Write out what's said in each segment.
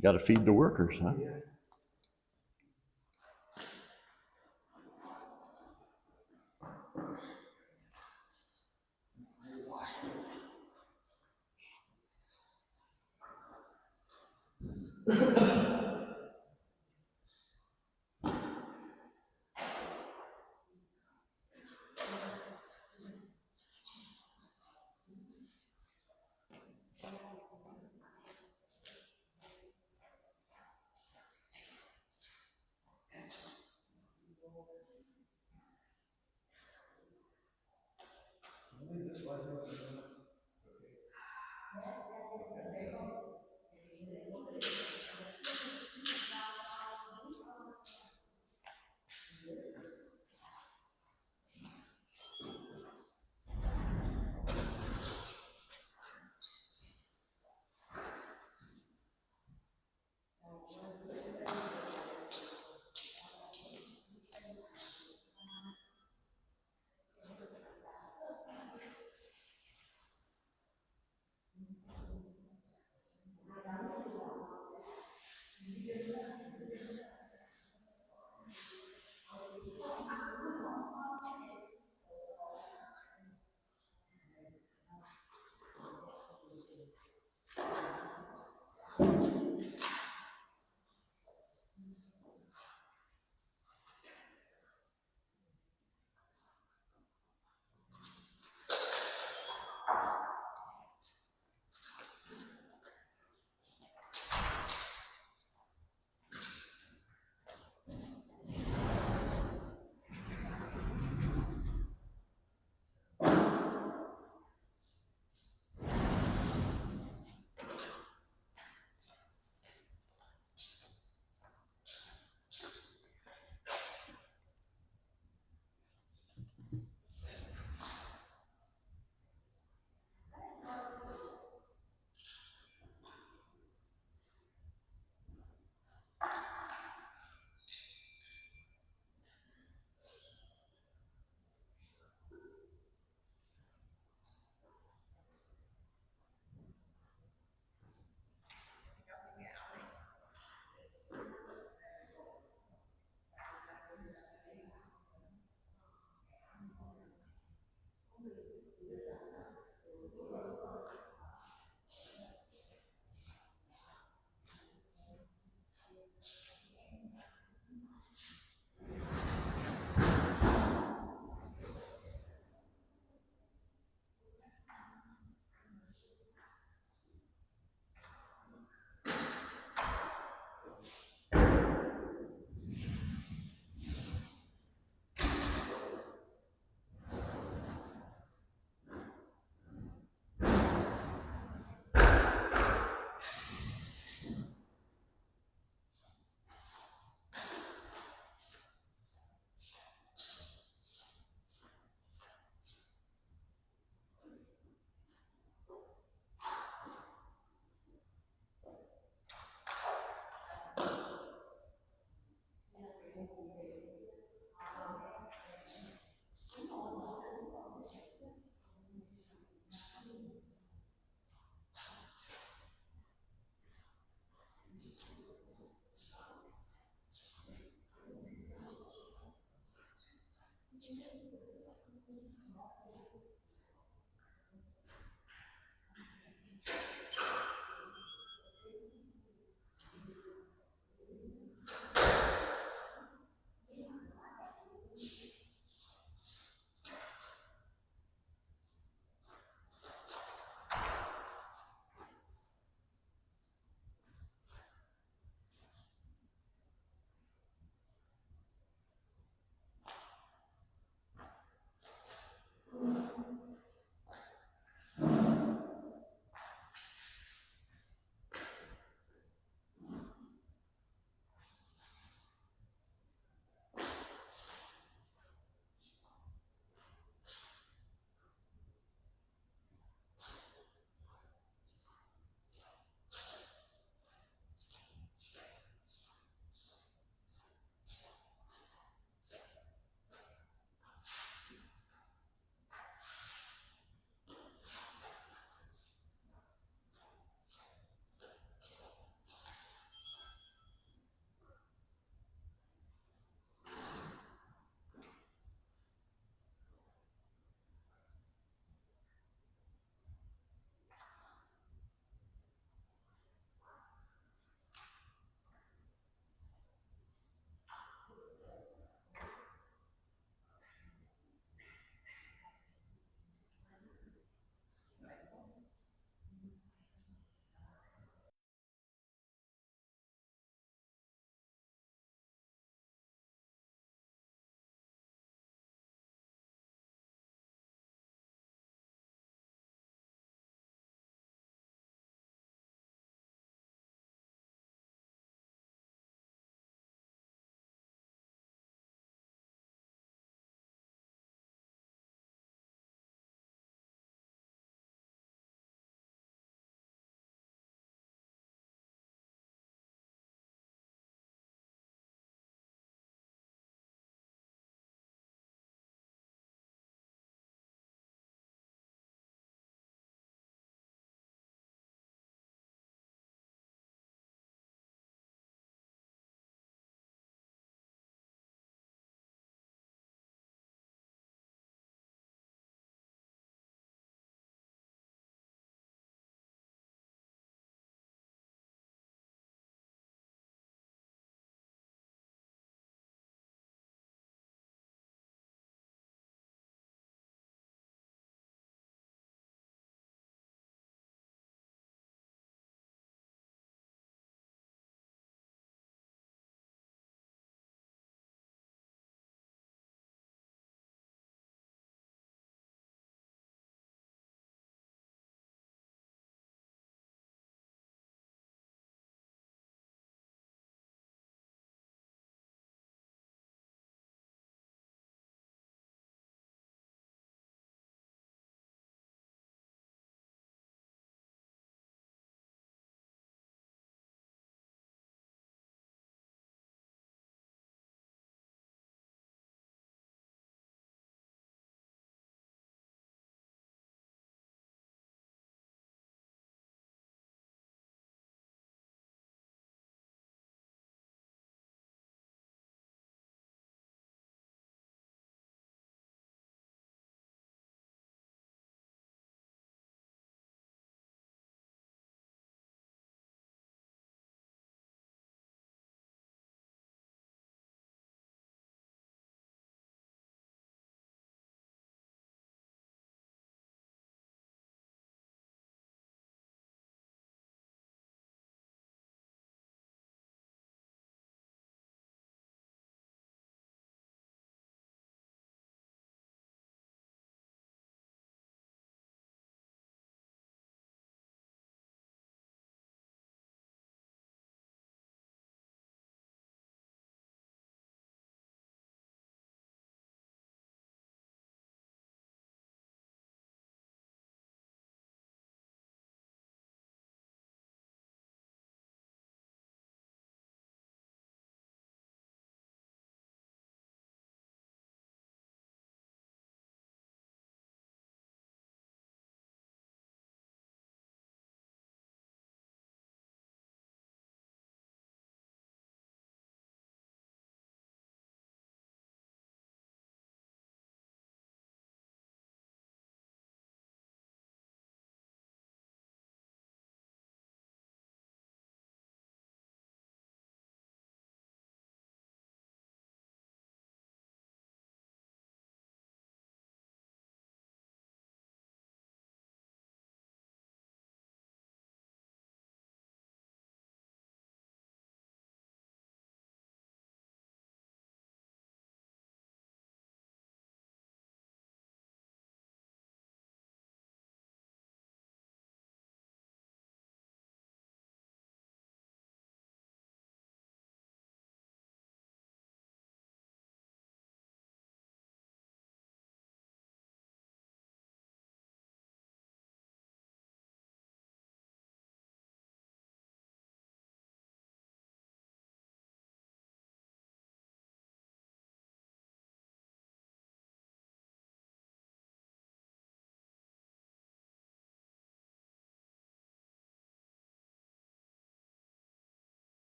Got to feed the workers, huh?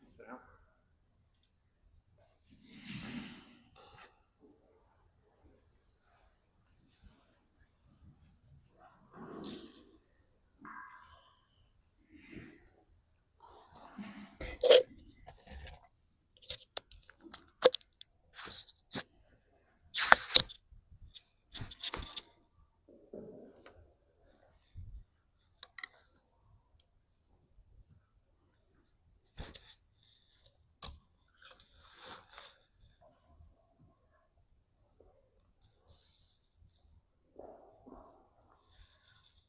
Sit down.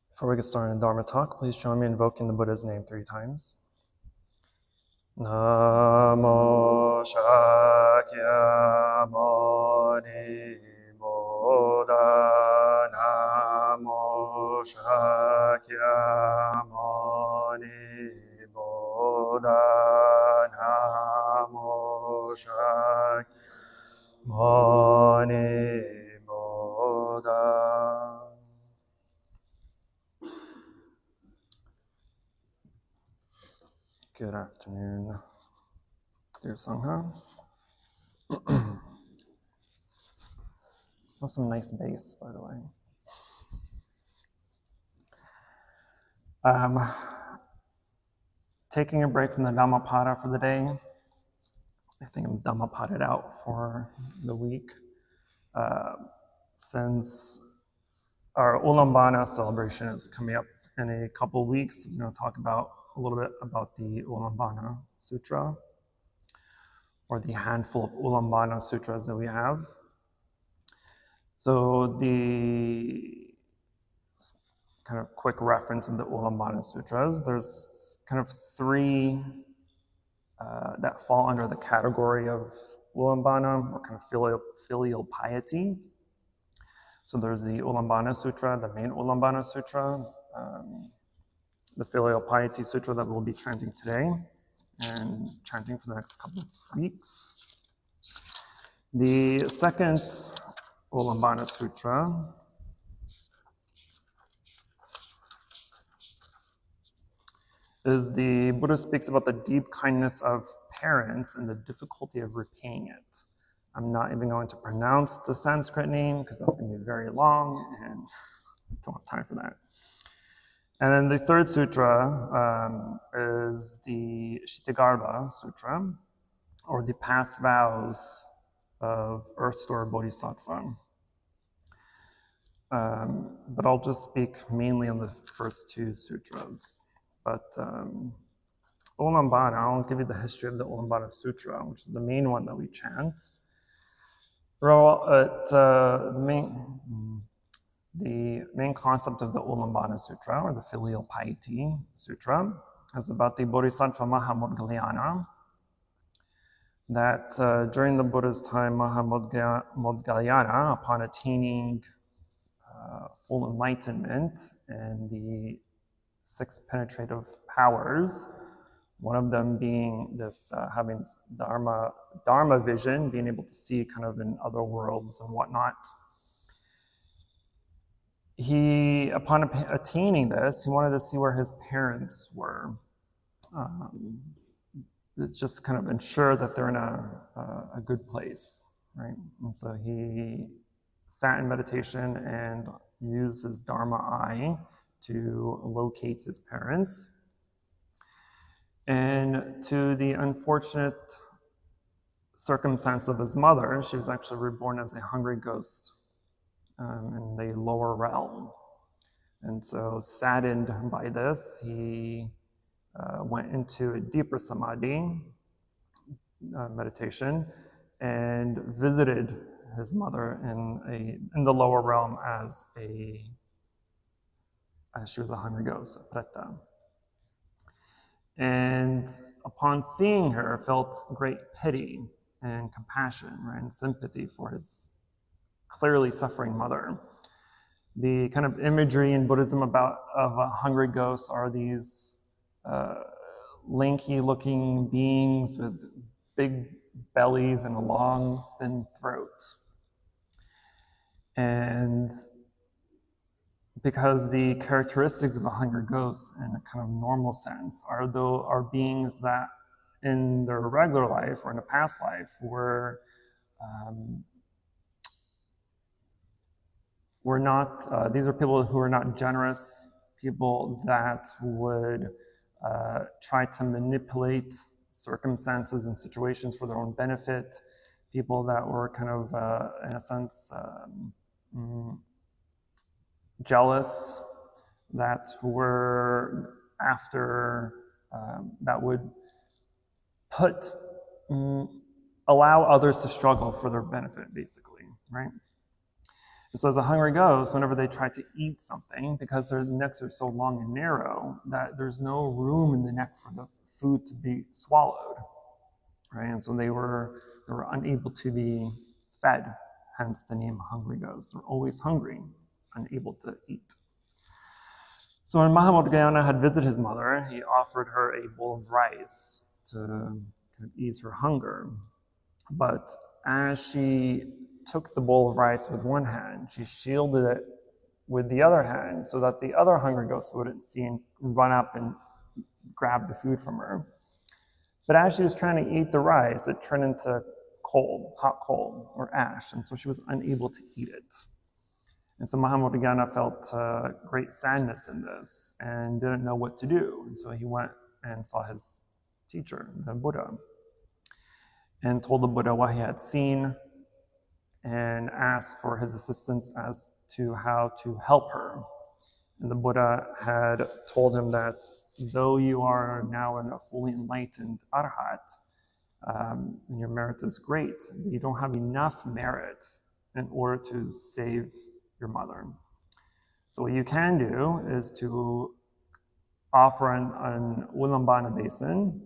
Before we get started in Dharma talk, please join me in invoking the Buddha's name 3 times. Namo Shakya Muni Buddha. Namo Shakya Muni Buddha. Namo Shakya Muni Buddha. Good afternoon, dear Sangha. Have some nice bass, by the way. Taking a break from the Dhammapada for the day. I think I'm Dhammapada'd out for the week. Since our Ullambana celebration is coming up in a couple of weeks, I'm going to talk about a little bit about the Ullambana Sutra, or the handful of Ullambana Sutras that we have. So the kind of quick reference of the Ullambana Sutras, there's kind of 3 that fall under the category of Ullambana, or kind of filial piety. So there's the Ullambana Sutra, the main Ullambana Sutra, the Filial Piety Sutra that we'll be chanting today, and chanting for the next couple of weeks. The second Ullambana Sutra is the Buddha speaks about the deep kindness of parents and the difficulty of repaying it. I'm not even going to pronounce the Sanskrit name because that's going to be very long and I don't have time for that. And then the third sutra is the Kshitigarbha Sutra, or the past vows of Earth Store Bodhisattva. But I'll just speak mainly on the first 2 sutras. But Ullambana, I'll give you the history of the Ullambana Sutra, which is the main one that we chant. The main concept of the Ullambana Sutra, or the Filial Piety Sutra, is about the Bodhisattva Mahamudgalyana, that during the Buddha's time, Mahamudgalyana, upon attaining full enlightenment and the 6 penetrative powers, one of them being this having Dharma vision, being able to see kind of in other worlds and whatnot. He, upon attaining this, he wanted to see where his parents were. It's just kind of ensure that they're in a good place, right? And so he sat in meditation and used his Dharma eye to locate his parents. And to the unfortunate circumstance of his mother, she was actually reborn as a hungry ghost in the lower realm. And so, saddened by this, he went into a deeper samadhi meditation and visited his mother in the lower realm as she was a hungry ghost, Preta. And upon seeing her, felt great pity and compassion, right, and sympathy for his clearly suffering mother. The kind of imagery in Buddhism of a hungry ghost are these lanky-looking beings with big bellies and a long, thin throat. And because the characteristics of a hungry ghost, in a kind of normal sense, are beings that in their regular life or in a past life were not, these are people who are not generous, people that would try to manipulate circumstances and situations for their own benefit, people that were kind of, in a sense, jealous, that were after, that would allow others to struggle for their benefit, basically, right? So as a hungry ghost, whenever they try to eat something, because their necks are so long and narrow that there's no room in the neck for the food to be swallowed, right? And so they were unable to be fed, hence the name hungry ghost. They're always hungry, unable to eat. So when Mahamudgayana had visited his mother, he offered her a bowl of rice to kind of ease her hunger. But as she took the bowl of rice with one hand, she shielded it with the other hand so that the other hungry ghost wouldn't see and run up and grab the food from her. But as she was trying to eat the rice, it turned into hot coal, or ash, and so she was unable to eat it. And so Mahamudgayana felt great sadness in this and didn't know what to do. And so he went and saw his teacher, the Buddha, and told the Buddha what he had seen and asked for his assistance as to how to help her. And the Buddha had told him that though you are now a fully enlightened arhat, and your merit is great, you don't have enough merit in order to save your mother. So what you can do is to offer an Ullambana basin.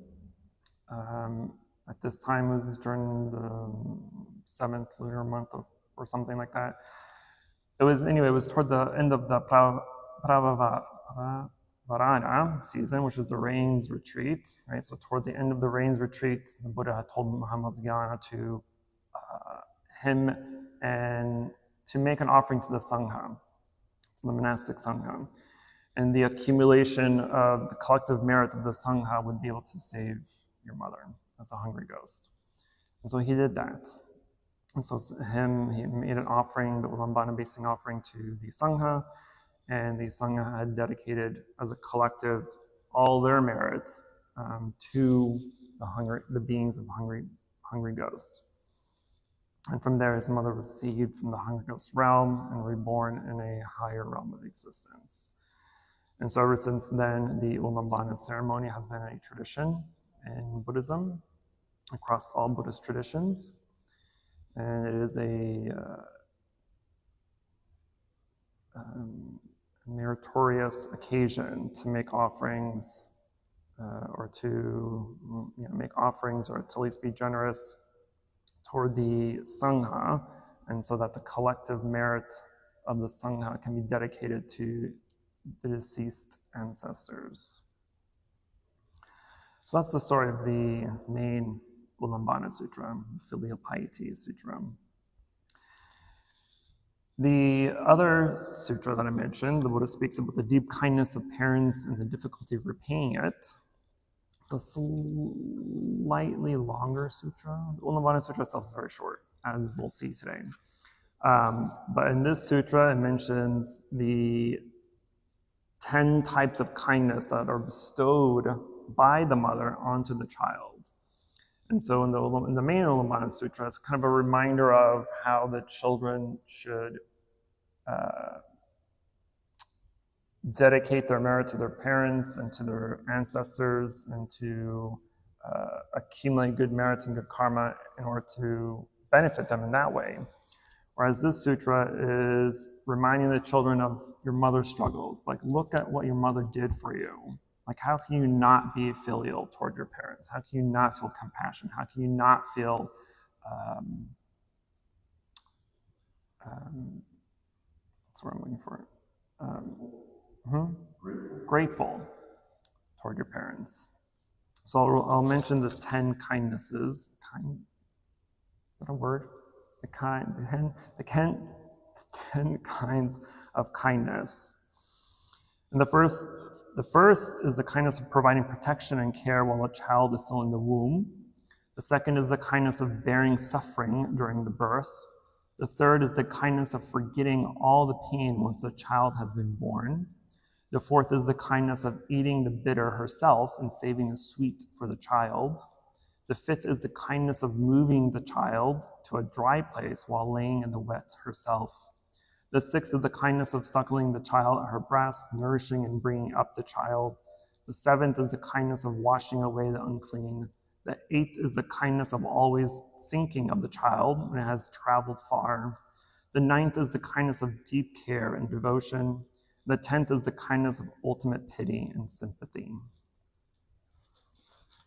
At this time, it was during the 7th lunar month or something like that. It was toward the end of the Pravarana season, which is the rains retreat, right? So toward the end of the rains retreat, the Buddha had told Mahamudgayana to him and to make an offering to the Sangha, to the monastic Sangha. And the accumulation of the collective merit of the Sangha would be able to save your mother as a hungry ghost. And so he did that. And so he made an offering, the Ullambana basing offering to the Sangha, and the Sangha had dedicated as a collective all their merits to the beings of hungry ghosts. And from there, his mother was received from the hungry ghost realm and reborn in a higher realm of existence. And so ever since then, the Ullambana ceremony has been a tradition in Buddhism, across all Buddhist traditions. And it is a meritorious occasion to make offerings or to make offerings or to at least be generous toward the Sangha, and so that the collective merit of the Sangha can be dedicated to the deceased ancestors. So that's the story of the main Ullambana Sutra, Filial Piety Sutra. The other sutra that I mentioned, the Buddha speaks about the deep kindness of parents and the difficulty of repaying it. It's a slightly longer sutra. The Ullambana Sutra itself is very short, as we'll see today. But in this sutra, it mentions the 10 types of kindness that are bestowed by the mother onto the child. And so in the main Ullambana Sutra, it's kind of a reminder of how the children should dedicate their merit to their parents and to their ancestors and to accumulate good merits and good karma in order to benefit them in that way. Whereas this sutra is reminding the children of your mother's struggles. Like, look at what your mother did for you. Like, how can you not be filial toward your parents? How can you not feel compassion? How can you not feel that's what I'm looking for. Grateful toward your parents. So I'll mention the 10 kindnesses. Is that a word? The 10 kinds of kindness. And the first is the kindness of providing protection and care while a child is still in the womb. The second is the kindness of bearing suffering during the birth. The third is the kindness of forgetting all the pain once a child has been born. The fourth is the kindness of eating the bitter herself and saving the sweet for the child. The fifth is the kindness of moving the child to a dry place while laying in the wet herself. The sixth is the kindness of suckling the child at her breast, nourishing and bringing up the child. The seventh is the kindness of washing away the unclean. The eighth is the kindness of always thinking of the child when it has traveled far. The ninth is the kindness of deep care and devotion. The 10th is the kindness of ultimate pity and sympathy.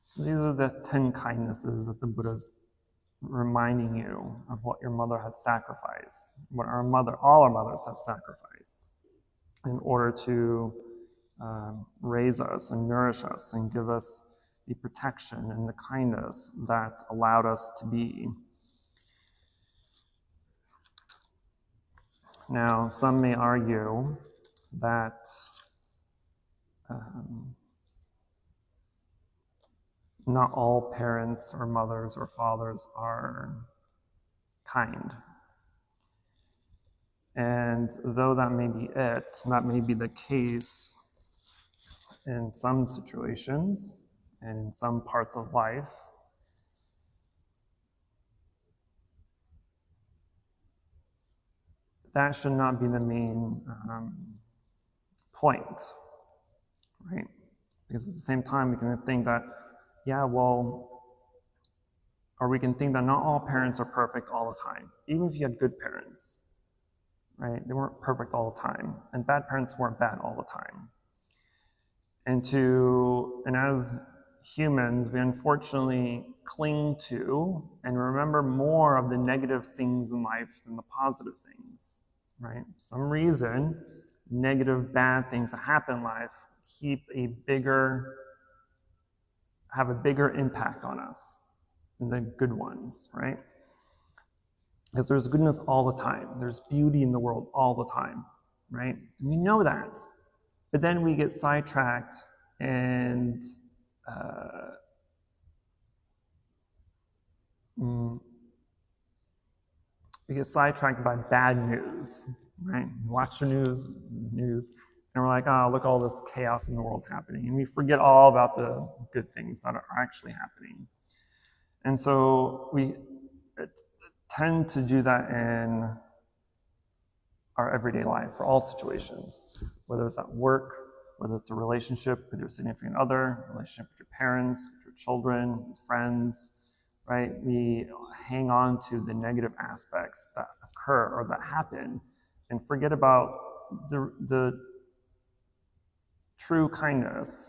So these are the 10 kindnesses that the Buddha is reminding you of what your mother had sacrificed, what all our mothers have sacrificed in order to raise us and nourish us and give us the protection and the kindness that allowed us to be. Now, some may argue that not all parents or mothers or fathers are kind. And though that may be it, that may be the case in some situations and in some parts of life, that should not be the main point, right? Because at the same time, we can think that, or we can think that not all parents are perfect all the time. Even if you had good parents, right? They weren't perfect all the time, and bad parents weren't bad all the time. And as humans, we unfortunately cling to and remember more of the negative things in life than the positive things, right? For some reason, negative, bad things that happen in life have a bigger impact on us than the good ones, right? Because there's goodness all the time. There's beauty in the world all the time, right? And we know that. But then we get sidetracked and we get sidetracked by bad news, right? We watch the news, and we're like, oh, look at all this chaos in the world happening. And we forget all about the good things that are actually happening. And so we tend to do that in our everyday life for all situations, whether it's at work, whether it's a relationship with your significant other, relationship with your parents, with your children, with friends, right? We hang on to the negative aspects that occur or that happen and forget about the true kindness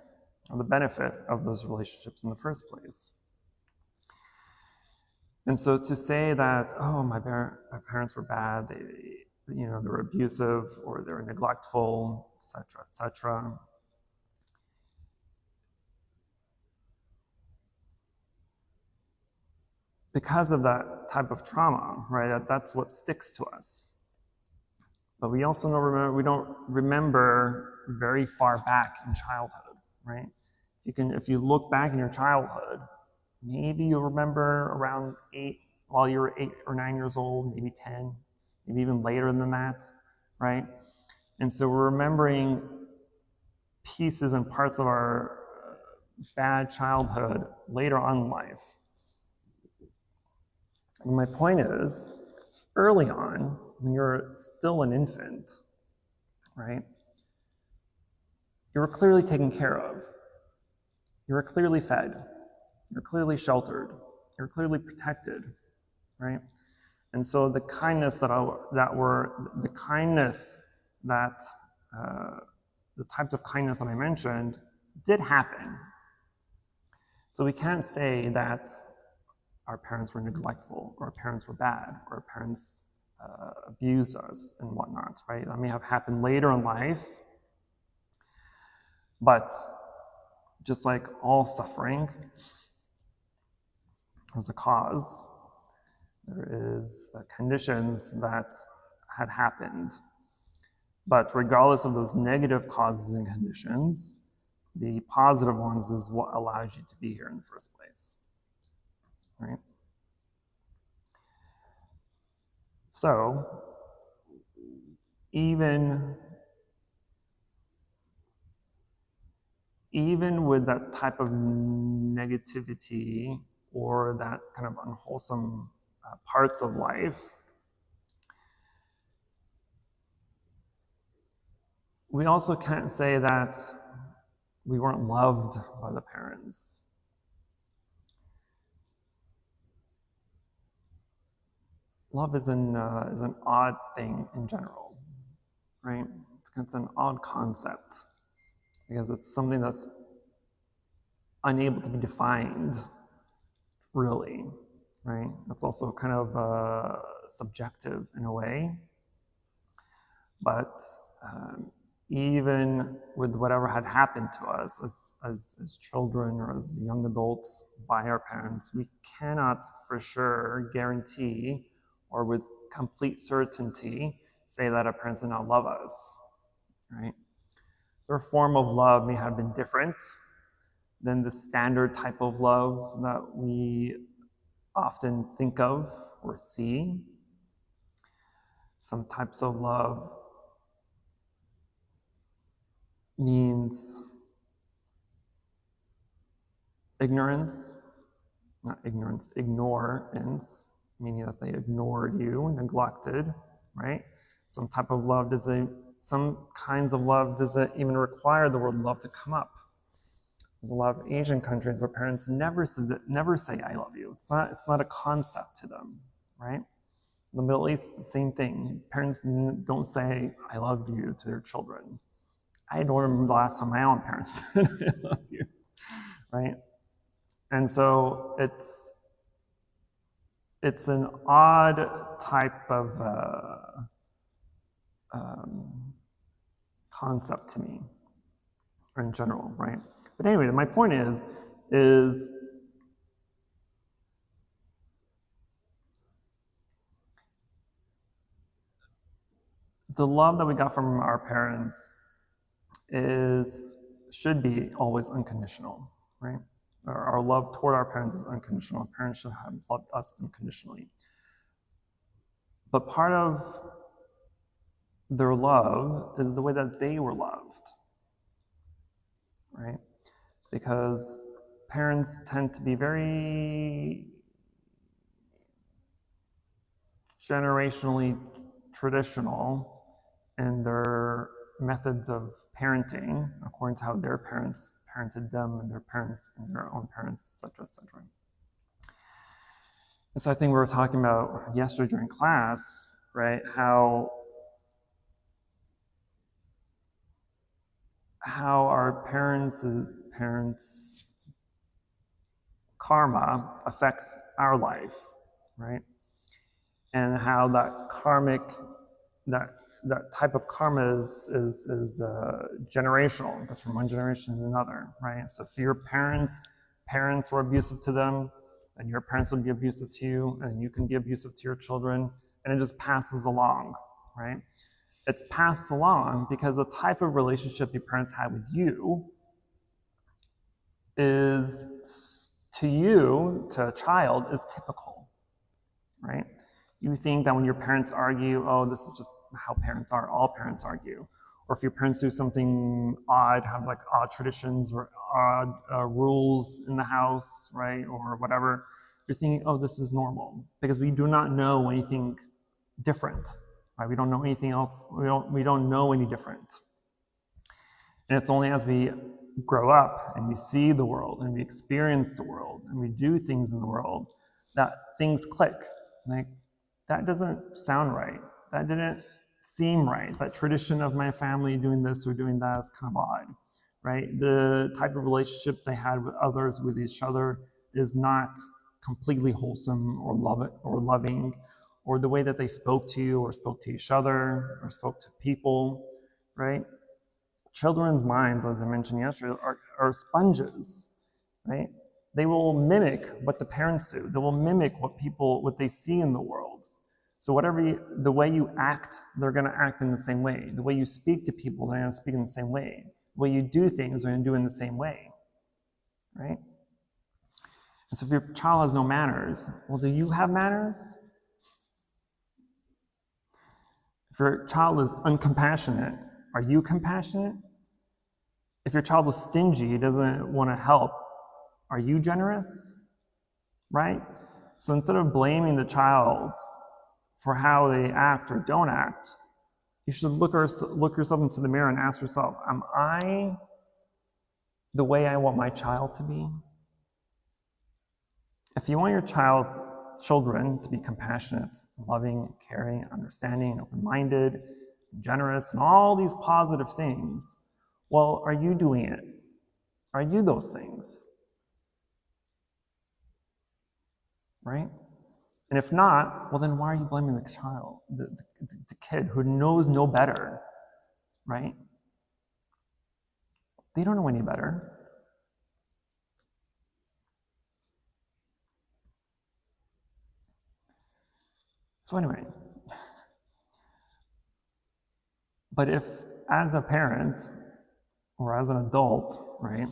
or the benefit of those relationships in the first place. And so to say that, oh, my parents were bad, they were abusive or they were neglectful, etc., because of that type of trauma, right? That's what sticks to us. But we also we don't remember very far back in childhood, right? If you look back in your childhood, maybe you remember around 8, while you were 8 or 9 years old, maybe 10, maybe even later than that, right? And so we're remembering pieces and parts of our bad childhood later on in life. And my point is, early on, when you're still an infant, right, you were clearly taken care of. You were clearly fed. You're clearly sheltered. You're clearly protected, right? And so the kindness the types of kindness that I mentioned did happen. So we can't say that our parents were neglectful, or our parents were bad, or our parents abused us and whatnot, right? That may have happened later in life, but just like all suffering, there's a cause. There is conditions that had happened But regardless of those negative causes and conditions, the positive ones is what allows you to be here in the first place, right? So, even with that type of negativity or that kind of unwholesome parts of life, we also can't say that we weren't loved by the parents. Love is an odd thing in general, right? It's an odd concept because it's something that's unable to be defined, really, right? It's also kind of subjective in a way, but even with whatever had happened to us as children or as young adults by our parents, we cannot for sure guarantee or with complete certainty say that our parents did not love us, right? Their form of love may have been different than the standard type of love that we often think of or see. Some types of love means ignorance, meaning that they ignored you, neglected, right? Some type of love some kinds of love doesn't even require the word love to come up. There's a lot of Asian countries where parents never say I love you. It's not a concept to them, right? In the Middle East, the same thing. Parents don't say I love you to their children. I don't remember the last time my own parents said I love you, right? And so it's an odd type of concept to me, or in general, right? But anyway, my point is the love that we got from our parents should be always unconditional, right? Our love toward our parents is unconditional. Our parents should have loved us unconditionally. But part of their love is the way that they were loved, right? Because parents tend to be very generationally traditional in their methods of parenting, according to how their parents parented them and their parents and their own parents, etc., etc. And so I think we were talking about yesterday during class, right, how our parents' karma affects our life, right? And how that type of karma is generational. It goes from one generation to another, right? So if your parents were abusive to them, then your parents will be abusive to you, and you can be abusive to your children, and it just passes along, right? It's passed along because the type of relationship your parents had with you is, to a child, is typical, right? You think that when your parents argue, oh, this is just how parents are, all parents argue. Or if your parents do something odd, have like odd traditions or odd rules in the house, right, or whatever, you're thinking, oh, this is normal. Because we do not know anything different, right? We don't know anything else. We don't know any different. And it's only as we grow up and we see the world and we experience the world and we do things in the world that things click. Like, that doesn't sound right. That didn't seem right. That tradition of my family doing this or doing that is kind of odd, right? The type of relationship they had with others, with each other, is not completely wholesome or loving, or the way that they spoke to you or spoke to each other or spoke to people, right? Children's minds, as I mentioned yesterday, are sponges, right? They will mimic what the parents do. They will mimic what they see in the world. So the way you act, they're going to act in the same way. The way you speak to people, they're going to speak in the same way. The way you do things, they're going to do in the same way, right? And so if your child has no manners, well, do you have manners? If your child is uncompassionate, are you compassionate? If your child is stingy, doesn't want to help, are you generous? Right? So instead of blaming the child for how they act or don't act, you should look yourself into the mirror and ask yourself, am I the way I want my child to be? If you want your children to be compassionate, loving, caring, understanding, open-minded, generous, and all these positive things, well, are you doing it? Are you those things? Right? And if not, well, then why are you blaming the child, the kid who knows no better, right? They don't know any better. So anyway, but if as a parent or as an adult, right,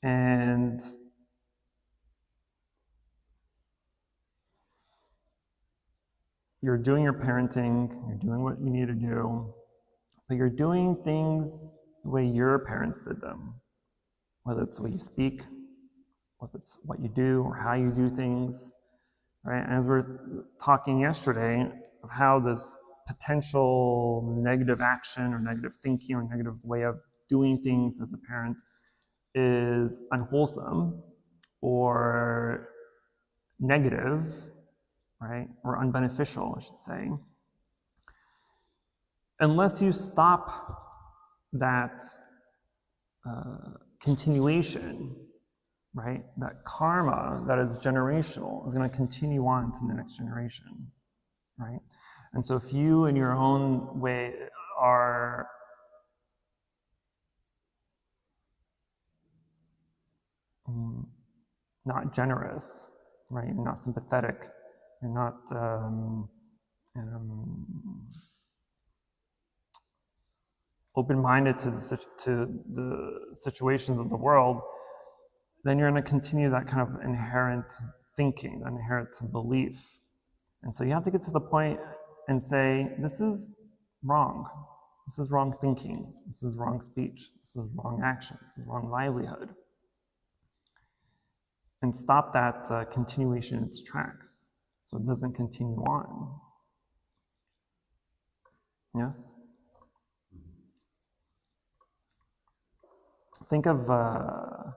and you're doing your parenting, you're doing what you need to do, but you're doing things the way your parents did them, whether it's the way you speak, whether it's what you do or how you do things, right? As we were talking yesterday of how this potential negative action or negative thinking or negative way of doing things as a parent is unwholesome or negative, right? Or unbeneficial, I should say. Unless you stop that continuation, right? That karma that is generational is going to continue on to the next generation, right? And so if you in your own way are not generous, right? You're not sympathetic, you're not open-minded to the situations of the world, then you're going to continue that kind of inherent thinking, that inherent belief. And so you have to get to the point and say, this is wrong. This is wrong thinking. This is wrong speech. This is wrong action. This is wrong livelihood. And stop that continuation in its tracks so it doesn't continue on. Yes? Think of, for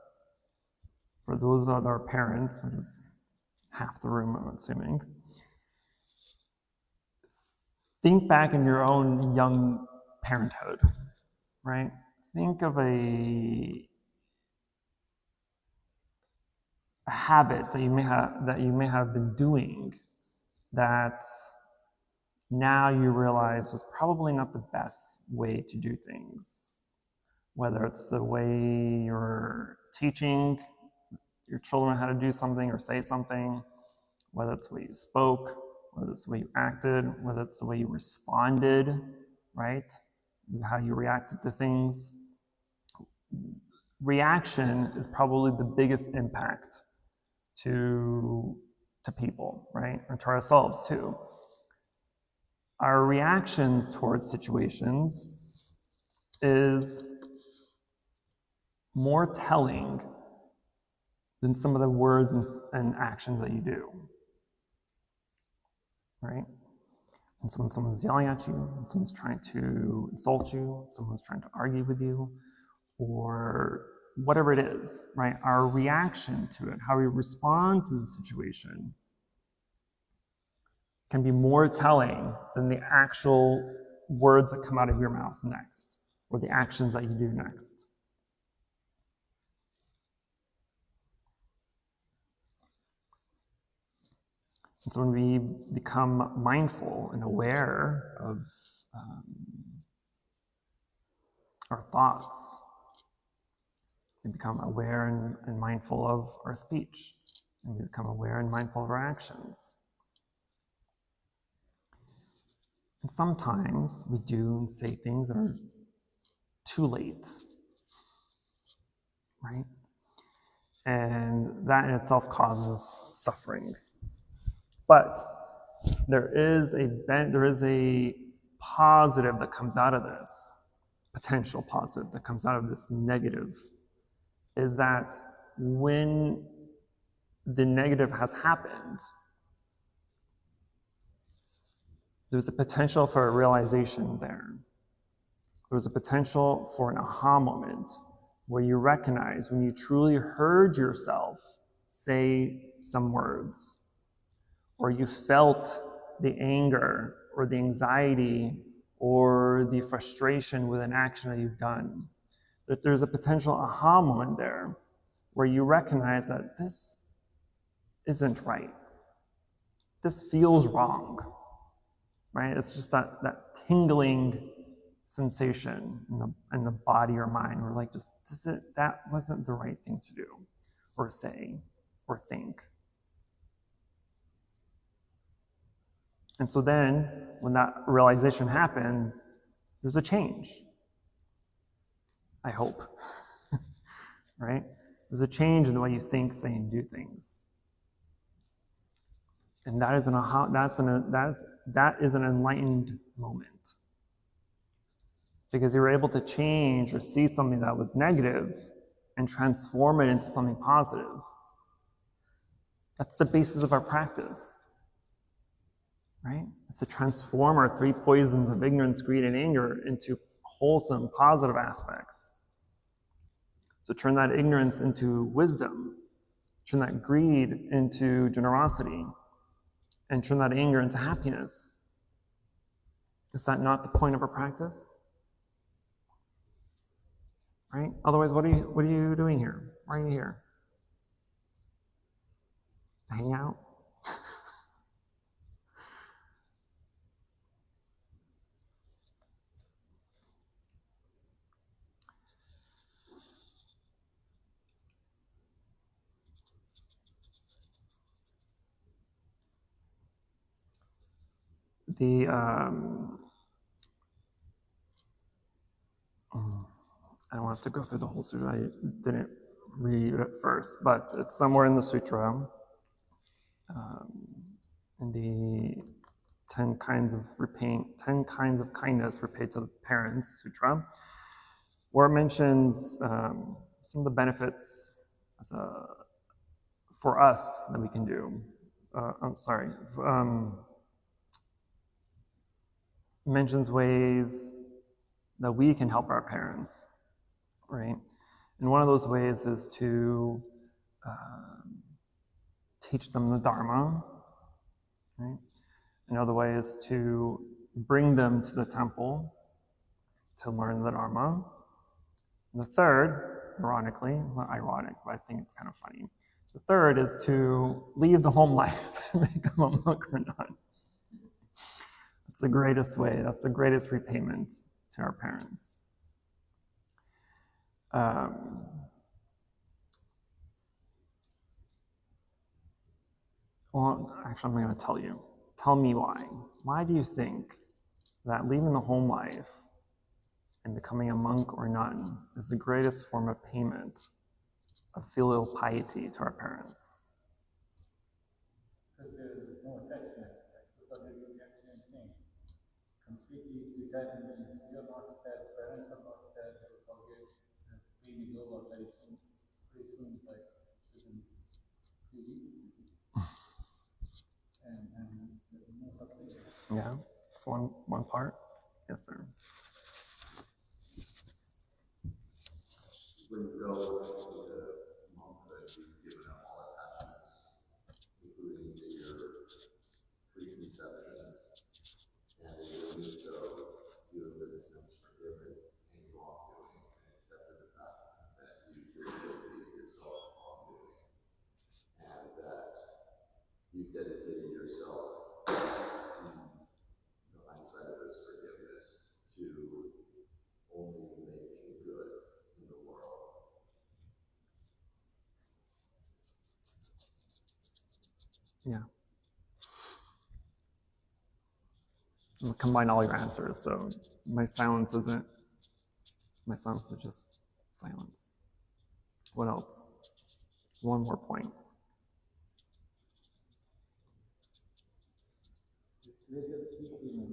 those that are parents, which is half the room, I'm assuming, think back in your own young parenthood, right? Think of a habit that you may have been doing that now you realize was probably not the best way to do things. Whether it's the way you're teaching your children how to do something or say something, whether it's the way you spoke, whether it's the way you acted, whether it's the way you responded, right? How you reacted to things. Reaction is probably the biggest impact to people, right? And to ourselves too. Our reaction towards situations is more telling than some of the words and actions that you do, right? And so when someone's yelling at you, when someone's trying to insult you, someone's trying to argue with you, or whatever it is, right? Our reaction to it, how we respond to the situation, can be more telling than the actual words that come out of your mouth next, or the actions that you do next. And so when we become mindful and aware of our thoughts, we become aware and mindful of our speech, and we become aware and mindful of our actions. And sometimes we do and say things that are too late, right? And that in itself causes suffering. But there is a positive that comes out of this, potential positive that comes out of this negative, is that when the negative has happened, there's a potential for a realization there. There's a potential for an aha moment where you recognize when you truly heard yourself say some words, or you felt the anger or the anxiety or the frustration with an action that you've done, that there's a potential aha moment there where you recognize that this isn't right. This feels wrong, right? It's just that tingling sensation in the body or mind, or like, that wasn't the right thing to do or say or think. And so then when that realization happens, there's a change. I hope, right? There's a change in the way you think, say, and do things. And that is that is an enlightened moment. Because you're able to change or see something that was negative and transform it into something positive. That's the basis of our practice, right? It's to transform our three poisons of ignorance, greed, and anger into wholesome, positive aspects. So turn that ignorance into wisdom, turn that greed into generosity, and turn that anger into happiness. Is that not the point of our practice? Right? Otherwise, what are you doing here? Why are you here? Hang out? I don't have to go through the whole sutra. I didn't read it first, but it's somewhere in the sutra, in the 10 kinds of kindness repaid to the parents sutra, where it mentions some of the benefits for us that we can do. Mentions ways that we can help our parents, right? And one of those ways is to teach them the Dharma, right? Another way is to bring them to the temple to learn the Dharma. And the third, ironically, it's not ironic, but I think it's kind of funny. The third is to leave the home life and become a monk or nun. That's the greatest way, that's the greatest repayment to our parents. Well, actually, I'm going to tell you. Tell me why. Why do you think that leaving the home life and becoming a monk or nun is the greatest form of payment of filial piety to our parents? Because there is no attachment. Because you get the same thing. Completely detachment means you're not attached, parents are not attached, you forget, and it's really over very soon. Pretty soon, like within 3 weeks. And no such thing. Yeah, it's one part. Yes, sir. When you go into the monkhood, you've given up all attachments, including to your preconceptions, and in doing so, you have been since forgiven and you wrongdoing and accepted the fact that you did yourself wrongdoing, and that you dedicated yourself in the hindsight of this forgiveness to only making good in the world. Yeah. combine all your answers. So my silence is just silence. What else? One more point. The greatest teaching is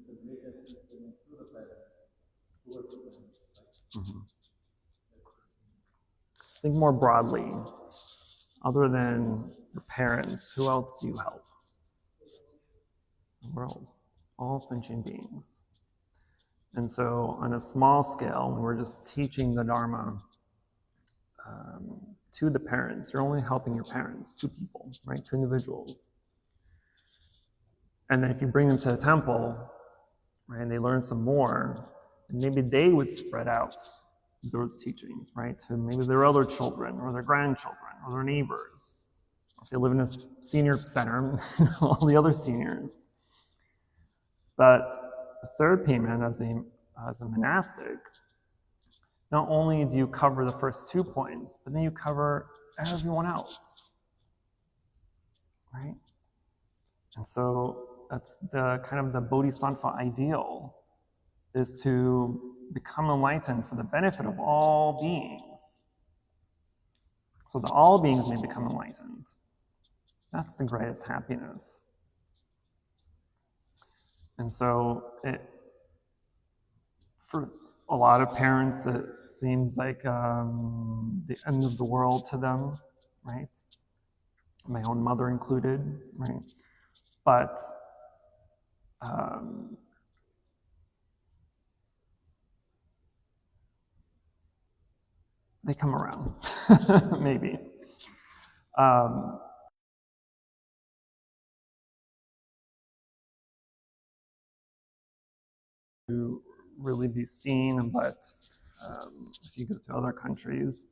the greatest teaching to the parents, towards the parents. Right? Mm-hmm. Think more broadly. Other than your parents, who else do you help? The world. All sentient beings. And so on a small scale, when we're just teaching the Dharma to the parents, you're only helping your parents, two people, right? Two individuals. And then if you bring them to the temple, right, and they learn some more, and maybe they would spread out those teachings, right, to maybe their other children or their grandchildren or their neighbors. If they live in a senior center, all the other seniors. But the third payment as a monastic, not only do you cover the first 2 points, but then you cover everyone else, right? And so that's the kind of the bodhisattva ideal, is to become enlightened for the benefit of all beings, so that all beings may become enlightened. That's the greatest happiness. And so for a lot of parents, it seems like the end of the world to them, right? My own mother included, right? But they come around, maybe. To really be seen, but if you go to other countries,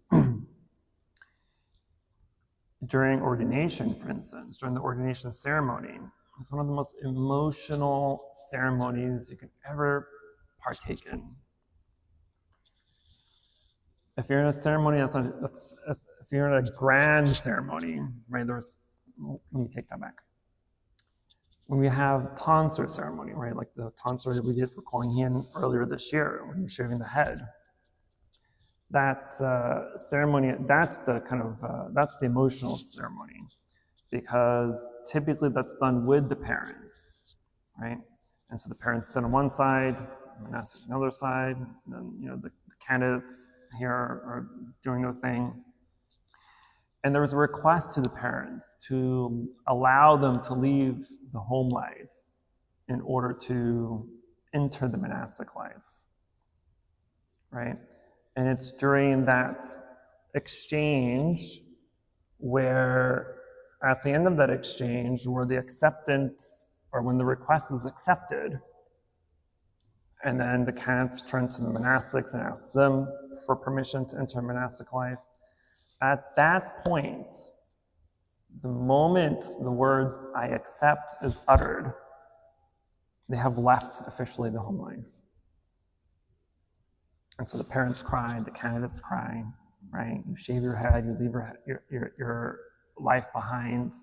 during ordination, for instance, during the ordination ceremony, it's one of the most emotional ceremonies you can ever partake in. If you're in a ceremony if you're in a grand ceremony, right? Let me take that back. When we have tonsure ceremony, right? Like the tonsure that we did for Quang earlier this year, when you're shaving the head. That ceremony, that's the emotional ceremony, because typically that's done with the parents, right? And so the parents sit on one side, the monastics on the other side, and then the candidates here are doing their thing. And there was a request to the parents to allow them to leave the home life in order to enter the monastic life, right? And it's during that exchange where, at the end of that exchange, where the acceptance, or when the request is accepted, and then the candidates turn to the monastics and ask them for permission to enter monastic life. At that point, the moment the words "I accept" is uttered, they have left officially the home life. And so the parents cry, the candidates cry, right? You shave your head, you leave your life behind.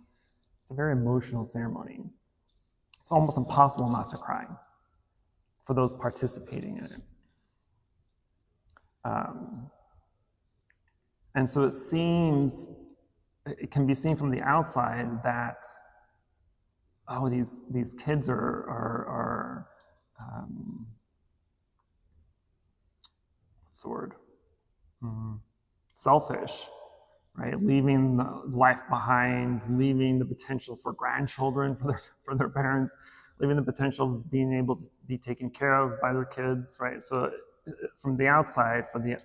It's a very emotional ceremony. It's almost impossible not to cry for those participating in it. And so it can be seen from the outside that, oh, these kids are what's the word? Selfish, right? Leaving life behind, leaving the potential for grandchildren for their parents, leaving the potential of being able to be taken care of by their kids, right? So from the outside, from the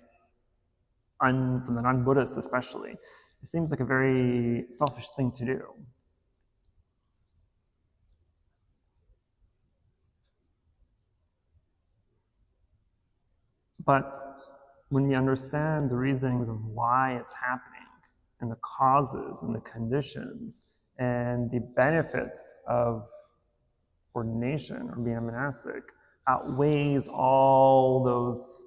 non-Buddhists especially, it seems like a very selfish thing to do. But when we understand the reasonings of why it's happening, and the causes and the conditions and the benefits of ordination or being a monastic, outweighs all those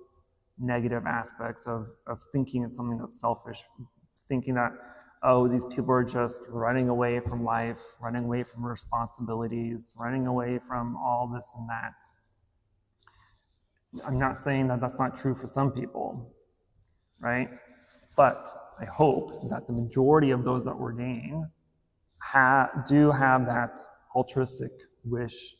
negative aspects of thinking it's something that's selfish, thinking that oh, these people are just running away from life, running away from responsibilities, running away from all this and that. I'm not saying that that's not true for some people, right? But I hope that the majority of those that ordain do have that altruistic wish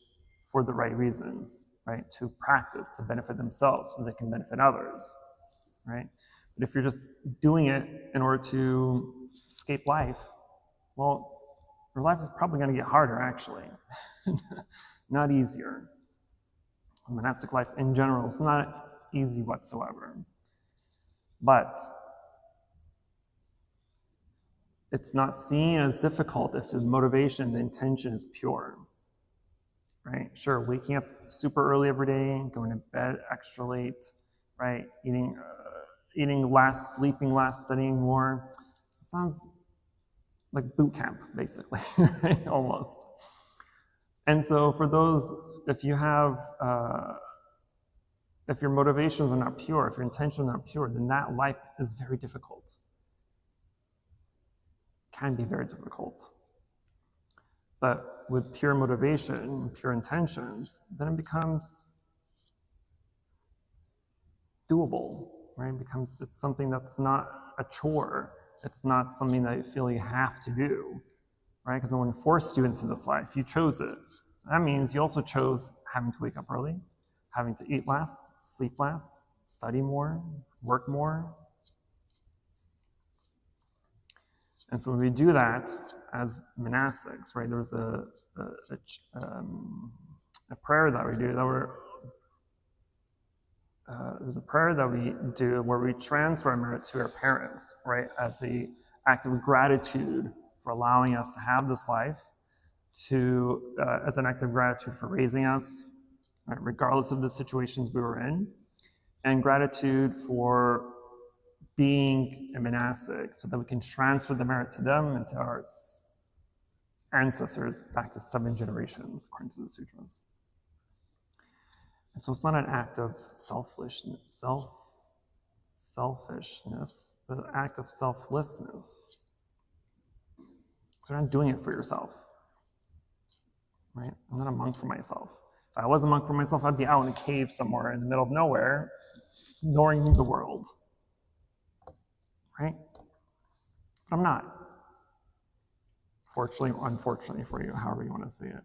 for the right reasons, right? To practice, to benefit themselves so they can benefit others, right? But if you're just doing it in order to escape life, well, your life is probably going to get harder, actually, not easier. Monastic life in general is not easy whatsoever. But it's not seen as difficult if the motivation, the intention is pure, right? Sure, waking up super early every day, going to bed extra late, right? Eating less, sleeping less, studying more. It sounds like boot camp, basically, right? Almost. And so for those, if you have, if your motivations are not pure, if your intentions are not pure, then that life is very difficult. Can be very difficult. But with pure motivation, pure intentions, then it becomes doable, right? It's something that's not a chore. It's not something that you feel you have to do, right? Because no one forced you into this life. You chose it. That means you also chose having to wake up early, having to eat less, sleep less, study more, work more. And so when we do that as monastics, right, there's a prayer that we do there's a prayer that we do where we transfer our merit to our parents, right, as an act of gratitude for allowing us to have this life, as an act of gratitude for raising us, right, regardless of the situations we were in, and gratitude for being a monastic so that we can transfer the merit to them and to our ancestors back to 7 generations, according to the sutras. And so it's not an act of selfishness, but an act of selflessness. So you're not doing it for yourself, right? I'm not a monk for myself. If I was a monk for myself, I'd be out in a cave somewhere in the middle of nowhere, ignoring the world, right? But I'm not. Fortunately, or unfortunately for you, however you want to see it.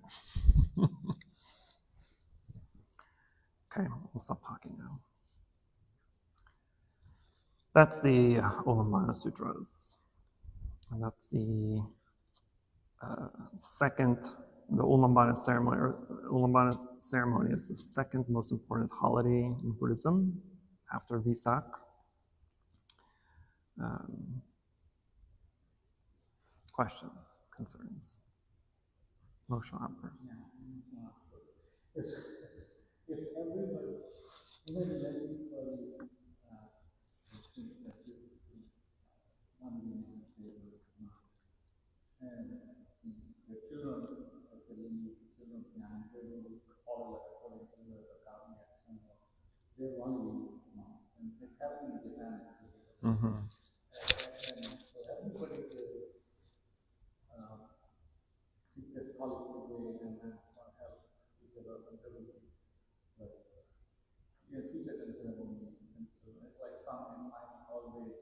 Okay, we'll stop talking now. That's the Ullambana Sutras. And that's the the Ullambana ceremony, or Ullambana ceremony is the second most important holiday in Buddhism after Vesak. Questions, concerns? Motion outbursts. If everybody, even when people think that you not being able and the children of the children of Jnana, they will follow according to the karma action. They want to be monks, and it's happening in Japan. And so everybody will keep this holistic way and then help each other ability. But teacher can do it. It's like something signing all day.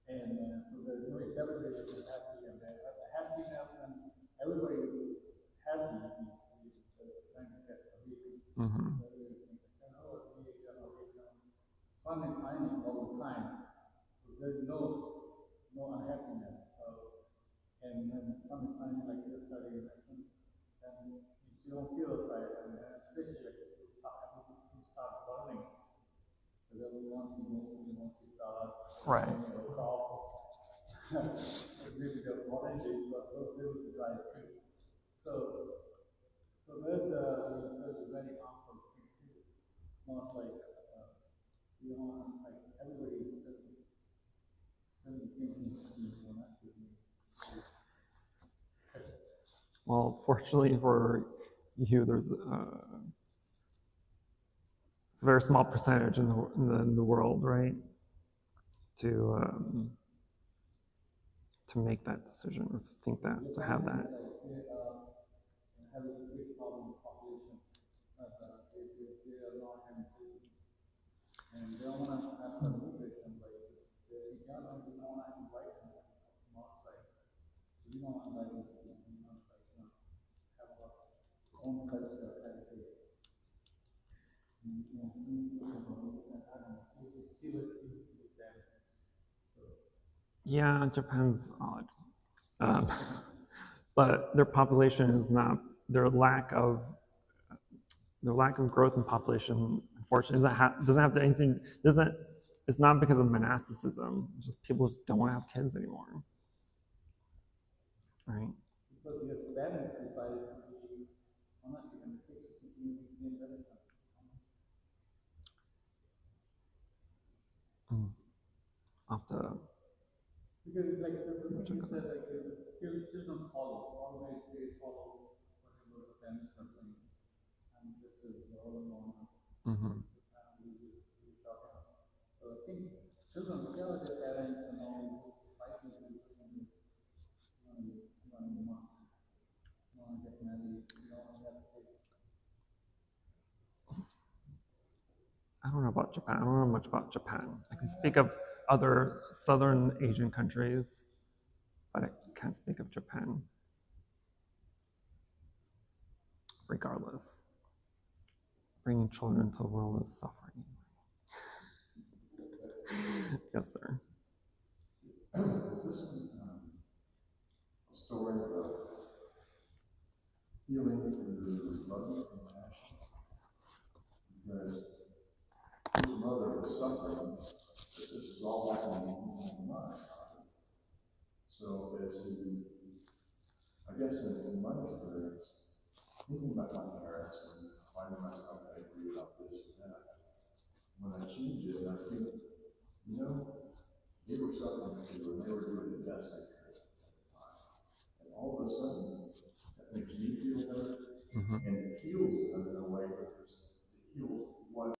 And so there's no everybody is happy and the happiness and everybody is happy trying to get away. Sun is shining all the time. So there's no unhappiness. And when the sun is shining like this study, then you don't feel the side, and especially like you start learning. Because once you start, right. Maybe the modern days, but those days to drive too. So that's very harmful thing too. It's not like like everybody doesn't think Well, fortunately for you, there's it's a very small percentage in the world, right? To to make that decision or to think that, to have that. Like they have a big problem with population. They are not having children. And they don't want to have some immigration, like they think, yeah, no, we don't want to invite them from outside. So we don't want to like this, we want to have our own culture, heritage. And, see what you can. Yeah, Japan's odd. But their population is not, their lack of growth in population, unfortunately, doesn't have anything, it's not because of monasticism, it's just people just don't want to have kids anymore. Right? Because your parents decided to be monastic and fixed to be in the same religion. After Because like the religion said, like children follow, always they follow whatever the parents are doing. And this is the Ullambana. So I think children tell their parents and all fighting to get married, have kids. I don't know about Japan. I don't know much about Japan. I can speak of other Southern Asian countries, but I can't speak of Japan. Regardless, bringing children into the world is suffering. Yes, sir. Is this a story about healing through love and compassion? Because his mother was suffering, but this is all happening in the mind. So as he, I guess in my experience, thinking about my parents and finding myself angry about this and that, when I change it, I think, they were suffering too, and they were doing the best they could at the time. And all of a sudden, that makes me feel better, and it heals them in a way because it heals what.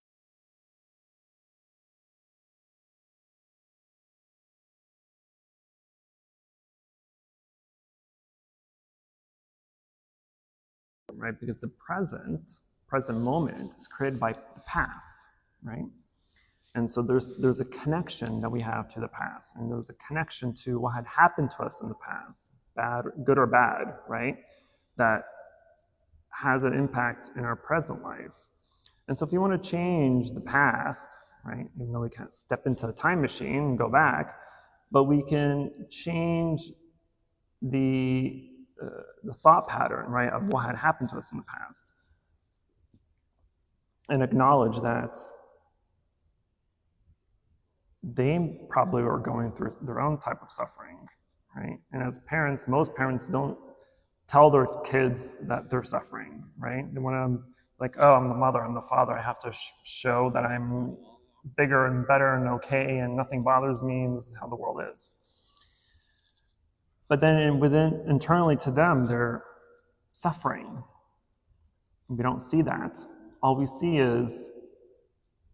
Right, because the present moment is created by the past, right? And so there's a connection that we have to the past, and there's a connection to what had happened to us in the past, bad, good or bad, right? That has an impact in our present life. And so if you want to change the past, right, even though we can't step into a time machine and go back, but we can change the thought pattern, right, of what had happened to us in the past, and acknowledge that they probably were going through their own type of suffering, right? And as parents, most parents don't tell their kids that they're suffering, right? They want to, like, oh, I'm the mother, I'm the father, I have to show that I'm bigger and better and okay and nothing bothers me, and this is how the world is. But then internally to them, they're suffering. We don't see that. All we see is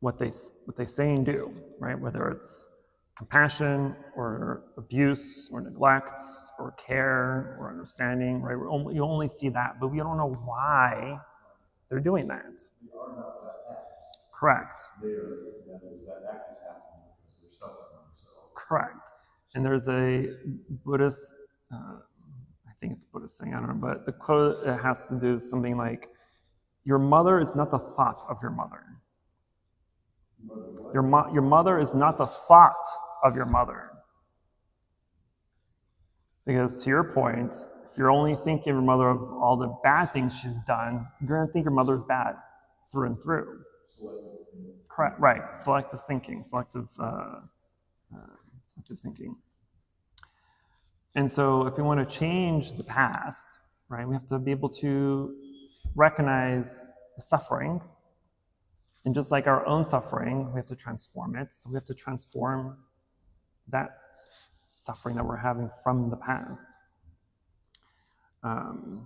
what they say and do, right? Whether it's compassion or abuse or neglect or care or understanding, right? You only see that, but we don't know why they're doing that. They are not that act. Correct. That act is happening because they're suffering themselves. Correct. And there's a Buddhist, I think it's a Buddhist saying, I don't know, but the quote, it has to do something like, your mother is not the thought of your mother. Your mother is not the thought of your mother. Because to your point, if you're only thinking of your mother of all the bad things she's done, you're going to think your mother's bad through and through. Correct. Right. Selective thinking. Selective thinking. And so if we want to change the past, right, we have to be able to recognize the suffering. And just like our own suffering, we have to transform it. So we have to transform that suffering that we're having from the past. And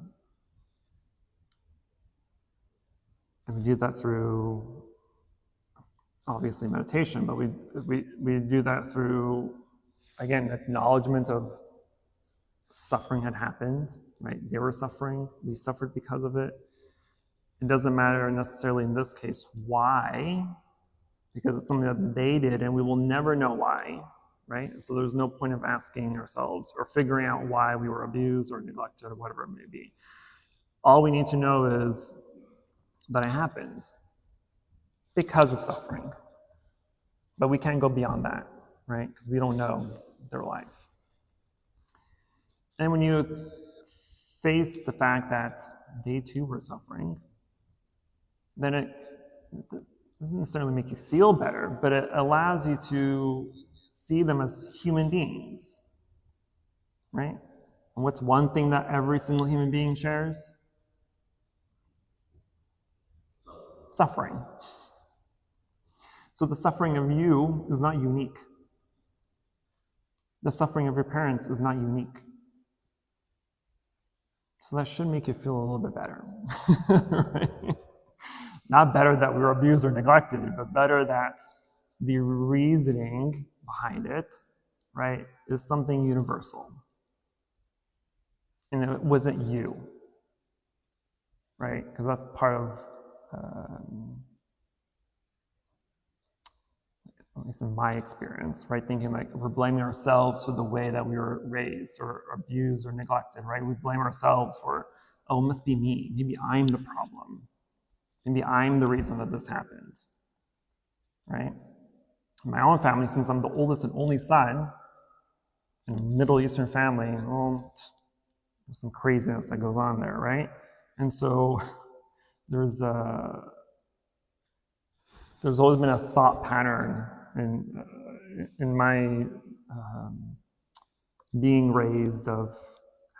we do that through, obviously, meditation, but we do that through, again, acknowledgement of suffering had happened, right? They were suffering, we suffered because of it. It doesn't matter necessarily in this case why, because it's something that they did and we will never know why, right? So there's no point of asking ourselves or figuring out why we were abused or neglected or whatever it may be. All we need to know is that it happened because of suffering. But we can't go beyond that, right? Because we don't know their life. And when you face the fact that they too were suffering, then it doesn't necessarily make you feel better, but it allows you to see them as human beings, right? And what's one thing that every single human being shares? Suffering. So the suffering of you is not unique. The suffering of your parents is not unique. So that should make you feel a little bit better. Right? Not better that we were abused or neglected, but better that the reasoning behind it, right, is something universal. And it wasn't you, right? Because that's part of, at least in my experience, right? Thinking like we're blaming ourselves for the way that we were raised or abused or neglected, right? We blame ourselves for, oh, it must be me. Maybe I'm the problem. Maybe I'm the reason that this happened, right? In my own family, since I'm the oldest and only son, in a Middle Eastern family, well, there's some craziness that goes on there, right? And so there's always been a thought pattern in my being raised of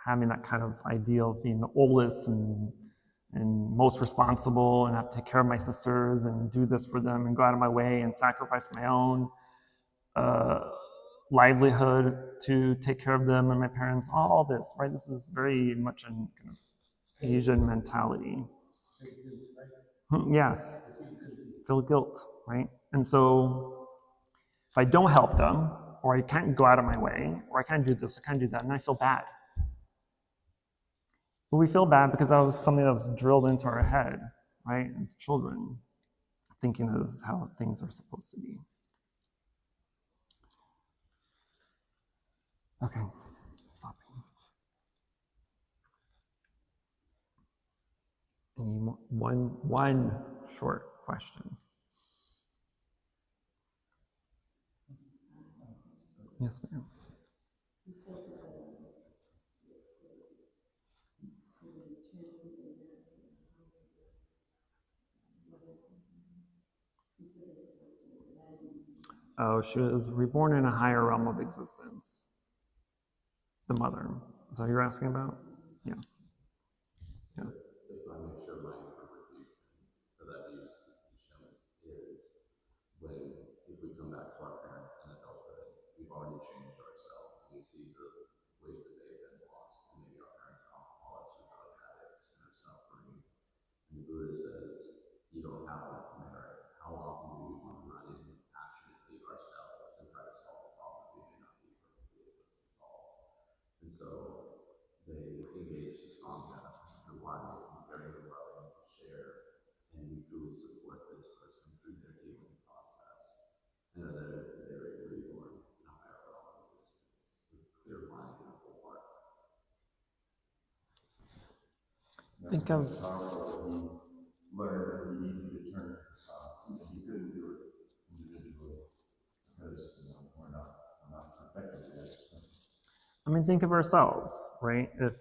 having that kind of ideal of being the oldest and most responsible and have to take care of my sisters and do this for them and go out of my way and sacrifice my own livelihood to take care of them and my parents, all this, right? This is very much a kind of Asian mentality. Yes, feel guilt, right? And so if I don't help them, or I can't go out of my way, or I can't do this, I can't do that, and I feel bad. But we feel bad because that was something that was drilled into our head, right, as children, thinking this is how things are supposed to be. Okay. One short question. Yes, ma'am. Oh, she was reborn in a higher realm of existence. The mother. Is that what you're asking about? Yes. Yes. If I make sure my interpretation for that use is when, if we come back to our parents in adulthood, we've already changed ourselves. We see the ways that they've been lost. And maybe our parents are alcoholics or drug addicts and are suffering. And the Buddha says, you don't have enough merit. How often do we want to run in passionately ourselves and try to solve a problem we may not be perfectly able to solve? And so they engage the Sangha, the wise and very loving to share and mutually support this person through their healing process. And that they're reborn in a higher realm of existence with clear mind and a full heart. Think of learn that you need to turn to yourself, and you couldn't do it individually because we're not perfected yet. I mean, think of ourselves, right? If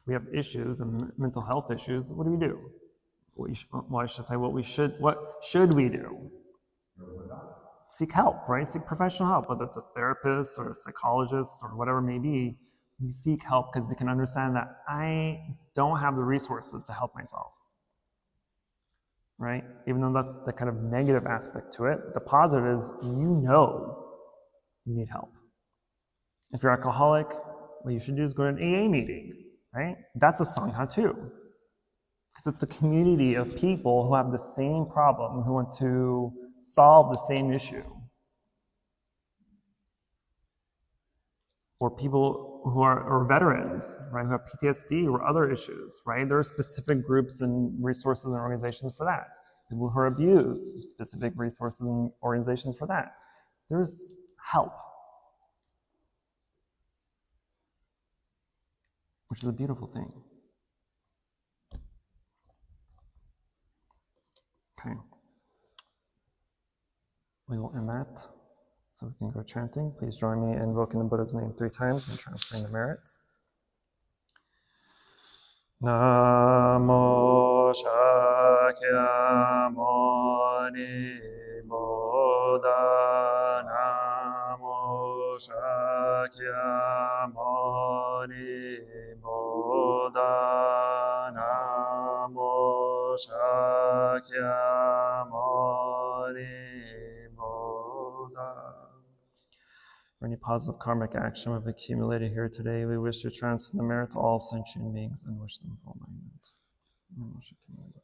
we have issues and mental health issues, what do we do? What should we do? Seek help, right? Seek professional help, whether it's a therapist or a psychologist or whatever it may be. We seek help because we can understand that I don't have the resources to help myself, right? Even though that's the kind of negative aspect to it, the positive is you need help. If you're alcoholic, what you should do is go to an AA meeting, right? That's a Sangha too. Because it's a community of people who have the same problem, who want to solve the same issue. or people who are or veterans, right, who have PTSD or other issues, right? There are specific groups and resources and organizations for that. People who are abused, specific resources and organizations for that. There's help, which is a beautiful thing. Okay. We will end that so we can go chanting. Please join me in invoking the Buddha's name 3 times and transferring the merits. Namo Shakyamuni Buddha. Namo Shakyamuni Buddha. Namo Shakyamuni Buddha. For any positive karmic action we've accumulated here today, we wish to transfer the merit to all sentient beings and wish them full enlightenment. Namo Shakyamuni Buddha.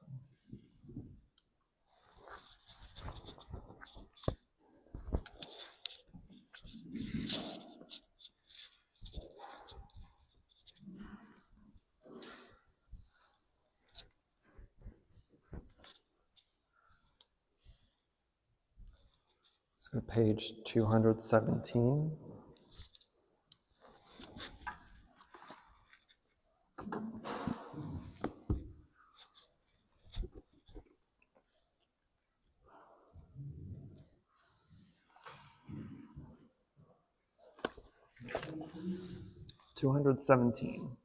Let's go to page 217. (217).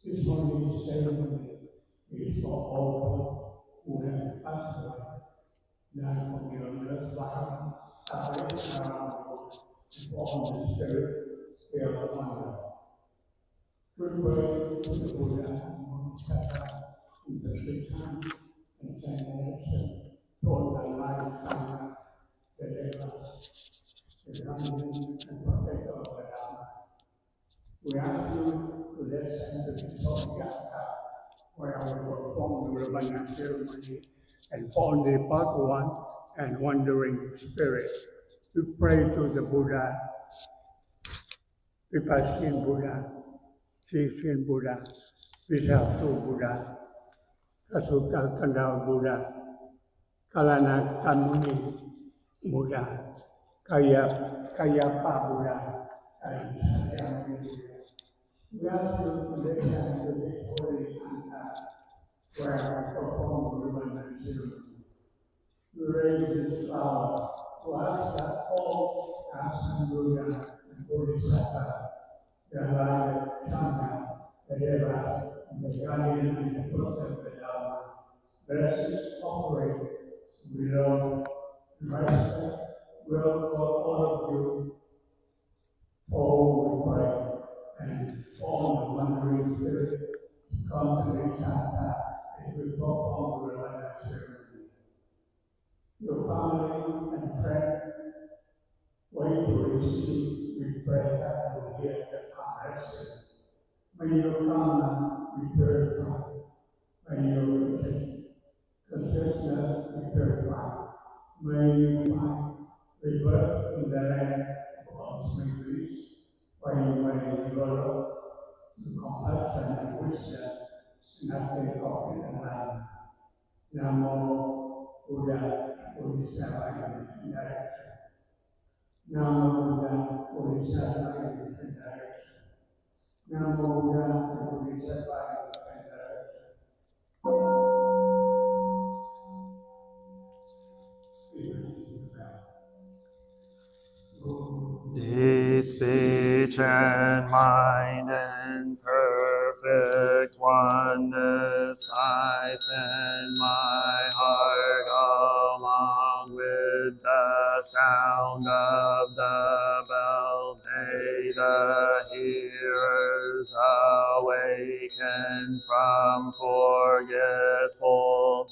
This morning's ceremony is for all who have passed away, now from the earth, around and form the spirit, we are wonder. We pray to the Buddha and Bodhisattva in the 3 times and send direction toward the light, the Deva, the guardian and protector of the Dharma. We ask you to listen to this Yatra, where we perform the Ullambana ceremony and form the part 1 and wandering spirit. We pray to the Buddha, Vipassana Buddha, Sishin Buddha, Visarsu Buddha, Kasuka Kandal Buddha, Kalana Kamuni Buddha, Kayapa Buddha, and Sakyamuni Buddha. We ask you to listen to this holy Santa, where we perform the Ullambana ceremony. We raise this flower to ask that all Asana Buddha and Bodhisattva, the Alaya, Sangha, the Deva, and the guardian and the protector of the Dharma, bless this offering. We love, respect, will for all of you, all we pray, and all the wandering spirit to come to the Santa as we perform the Ullambana ceremony. Your family and friends wait to receive, we pray that you will hear the blessing. May your karma be purified. May your consciousness be purified. May you find rebirth in the land of ultimate peace, where you may develop the compassion and wisdom and nothing of it alive. Namo Buddha, Bodhisattva in direction. Namo Buddha, Bodhisattva in different direction. Namo Buddha, Bodhisattva in different direction. This speech and mind and perfect oneness I send my heart. sound of the bell, may the hearers awaken from forgetful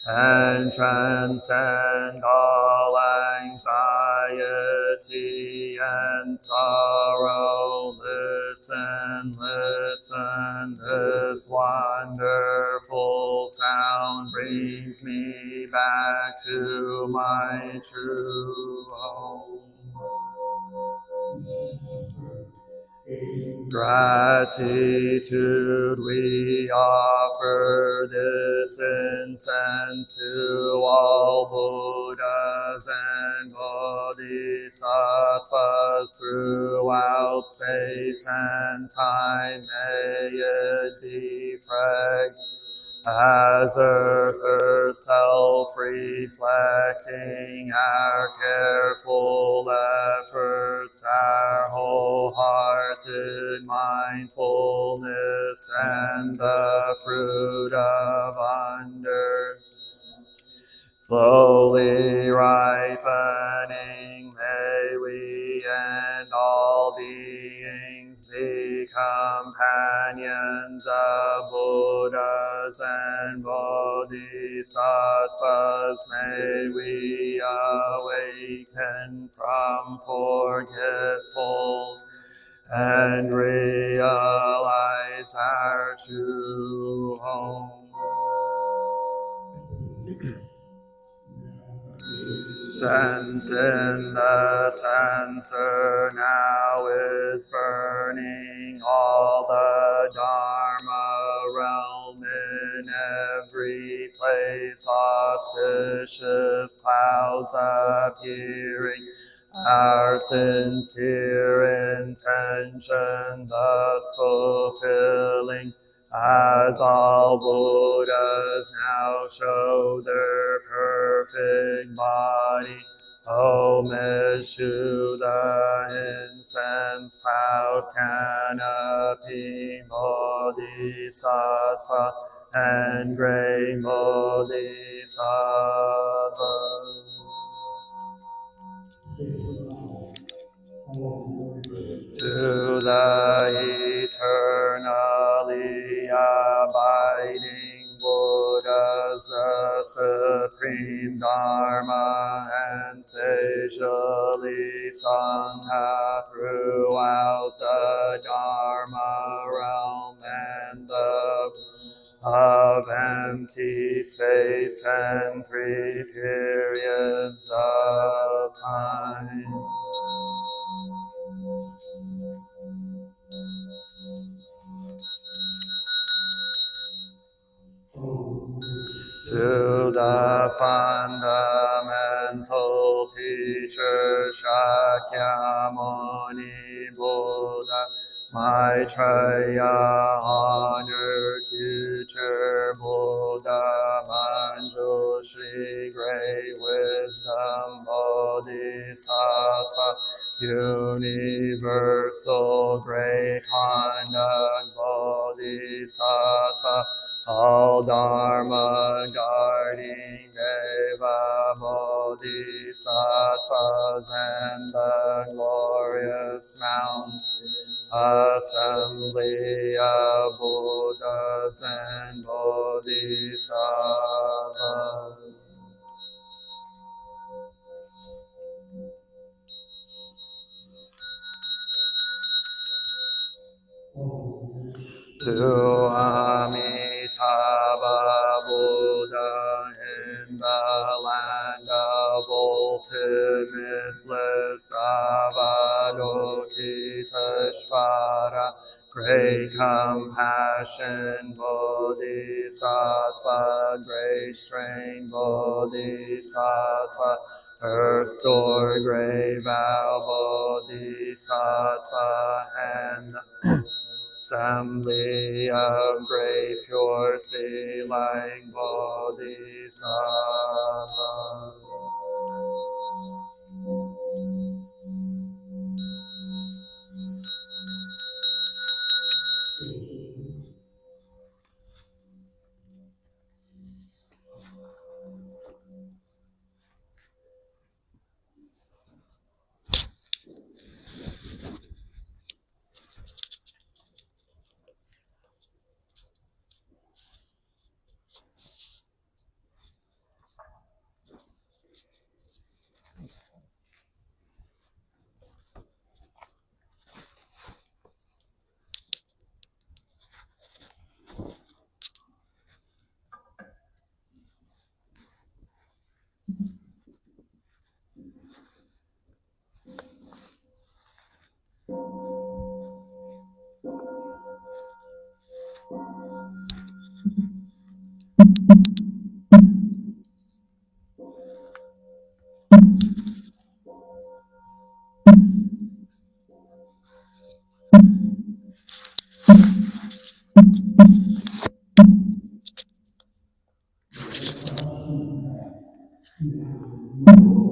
and transcend all anxiety and sorrow. Listen, listen, this wonderful sound brings me back to my true home. Gratitude we offer this incense to all Buddhas and Bodhisattvas throughout space and time. May it be fragrant as earth herself, reflecting our careful efforts, our wholehearted mindfulness, and the fruit of slowly ripening. May we and all beings be companions of Buddhas and Bodhisattvas. May we awaken from forgetful and realize our true home. Sense in the censer now is burning, all the Dharma realm in every place, auspicious clouds appearing, our sincere intention thus fulfilling, as all Buddhas now show their perfect body. Homage to the incense cloud canopy, Bodhisattva and great Bodhisattva. To the eternally abiding Buddhas, the supreme Dharma and sagely Sangha throughout the Dharma realm and of empty space and 3 periods of time. To the fundamental teacher Shakyamuni Buddha, Maitreya, honored future Buddha, Manjushri, great wisdom Bodhisattva, universal great conduct Bodhisattva, all Dharma guarding Deva Bodhisattvas and the glorious Mount, assembly of Buddhas and Bodhisattvas. To Amitabha Buddha in the land of ultimate bliss, Avalokiteshvara, great compassion Bodhisattva, great strength Bodhisattva, restore great vow Bodhisattva, and assembly of great pure sea-like Bodhisattvas.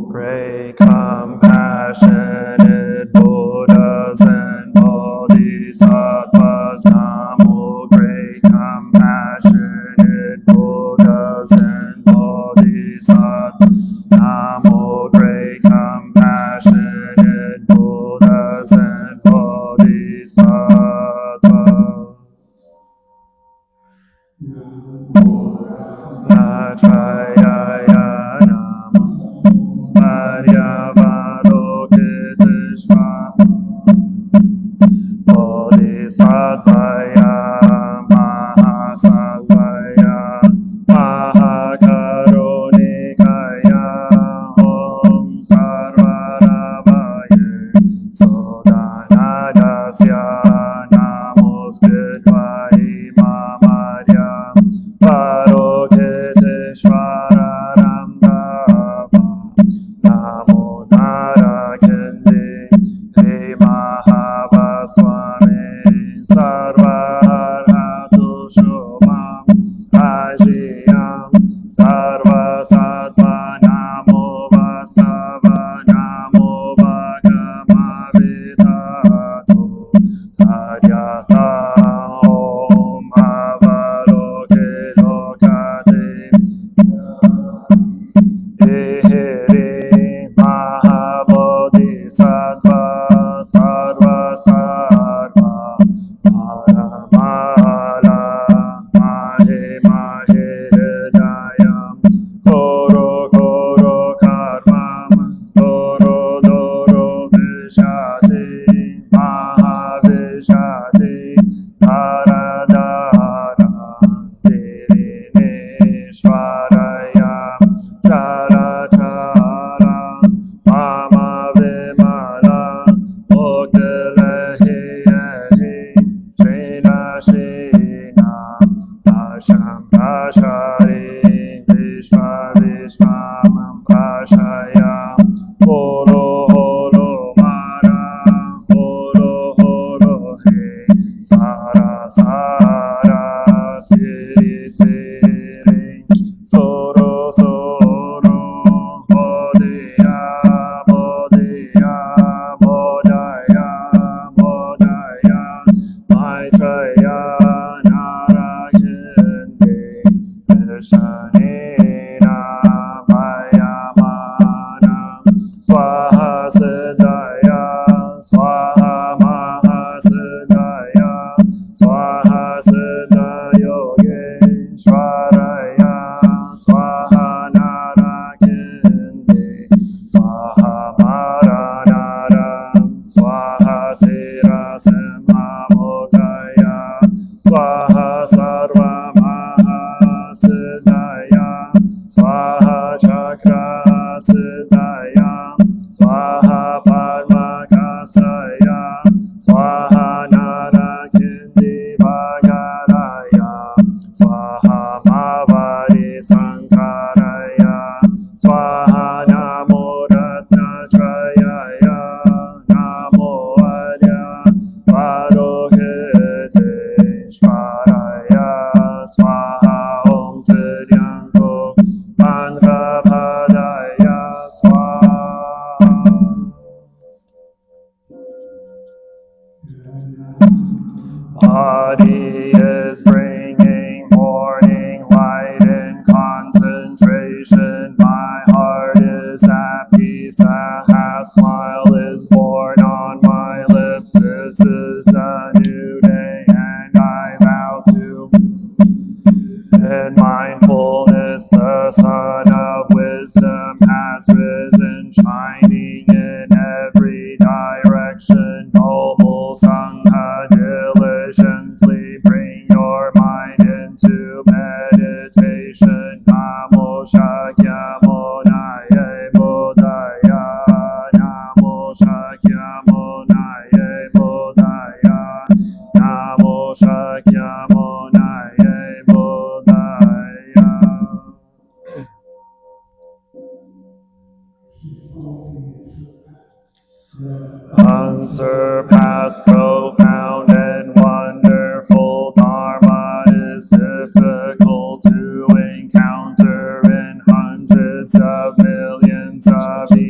great compassionate Buddhas and Bodhisattvas. Namo, great compassionate Buddhas and Bodhisattvas. Namo, great compassionate Buddhas and Bodhisattvas. Nachayaya Namo Varyavarokitishva Bodhisattvaya Mahasattvaya Mahakarunikaya Om Sarvaravaye Sodanadasya Namaskritvai Mamadya Parokiteshvararambhava Namo Narakindi He Mahavaswami Sarvarhatu Shubham Ajiyam Sarvasattva Namo Vastava Namo Bhagamavitato Tadyata Om Avaloke Lokate Ehiri Mahabodhisattva Sarva Sarva Paramala Mahe Mahidayam Koro Koro Karmam Doro Doro Vishati Mahavishati Dara Dara Divineshwaraya Chara Chara Mama Vimala Muktilehi Ehi Shrina Shrina Asham Prashari Vishva Vishvamam Prashaya Holo Holo Mara Holo Holo He Sara Sara Siri Siri Soro Soro Bodhiya Bodhiya Bodhaya Bodhaya Maitreya Narakindi Vishanina Vayamana Swaha Siddhaya Swaha Mahasiddhaya Swaha Siddha Yogeshwaraya Swaha Narakindi Swaha Maranara Swaha Sirasimhamokaya Swaha Sarva Mahasiddhaya Swaha Chakra Siddhaya Swaha Padmakasaya Swaha Narakindi Bhagaraya Swaha Mavari Sankaraya Swaha Namo Ratnatrayaya Namo Adya Parokiteshvaraya Swaha Om Siddhyanko Mantrapadaya Swaha. Body is bringing morning light and concentration. My heart is at peace. A half smile is born on my lips. This is a new day, and I vow to. In mindfulness, the sun of wisdom has risen, shining in every direction. Noble Sangha, diligently bring your mind into meditation. Namo Shakyamunaya Bodhaya. Namo Shakyamunaya Bodhaya. Namo Shakyamunaya Bodhaya. Unsurpassed, profound, and wonderful Dharma is difficult to encounter in hundreds of millions of years.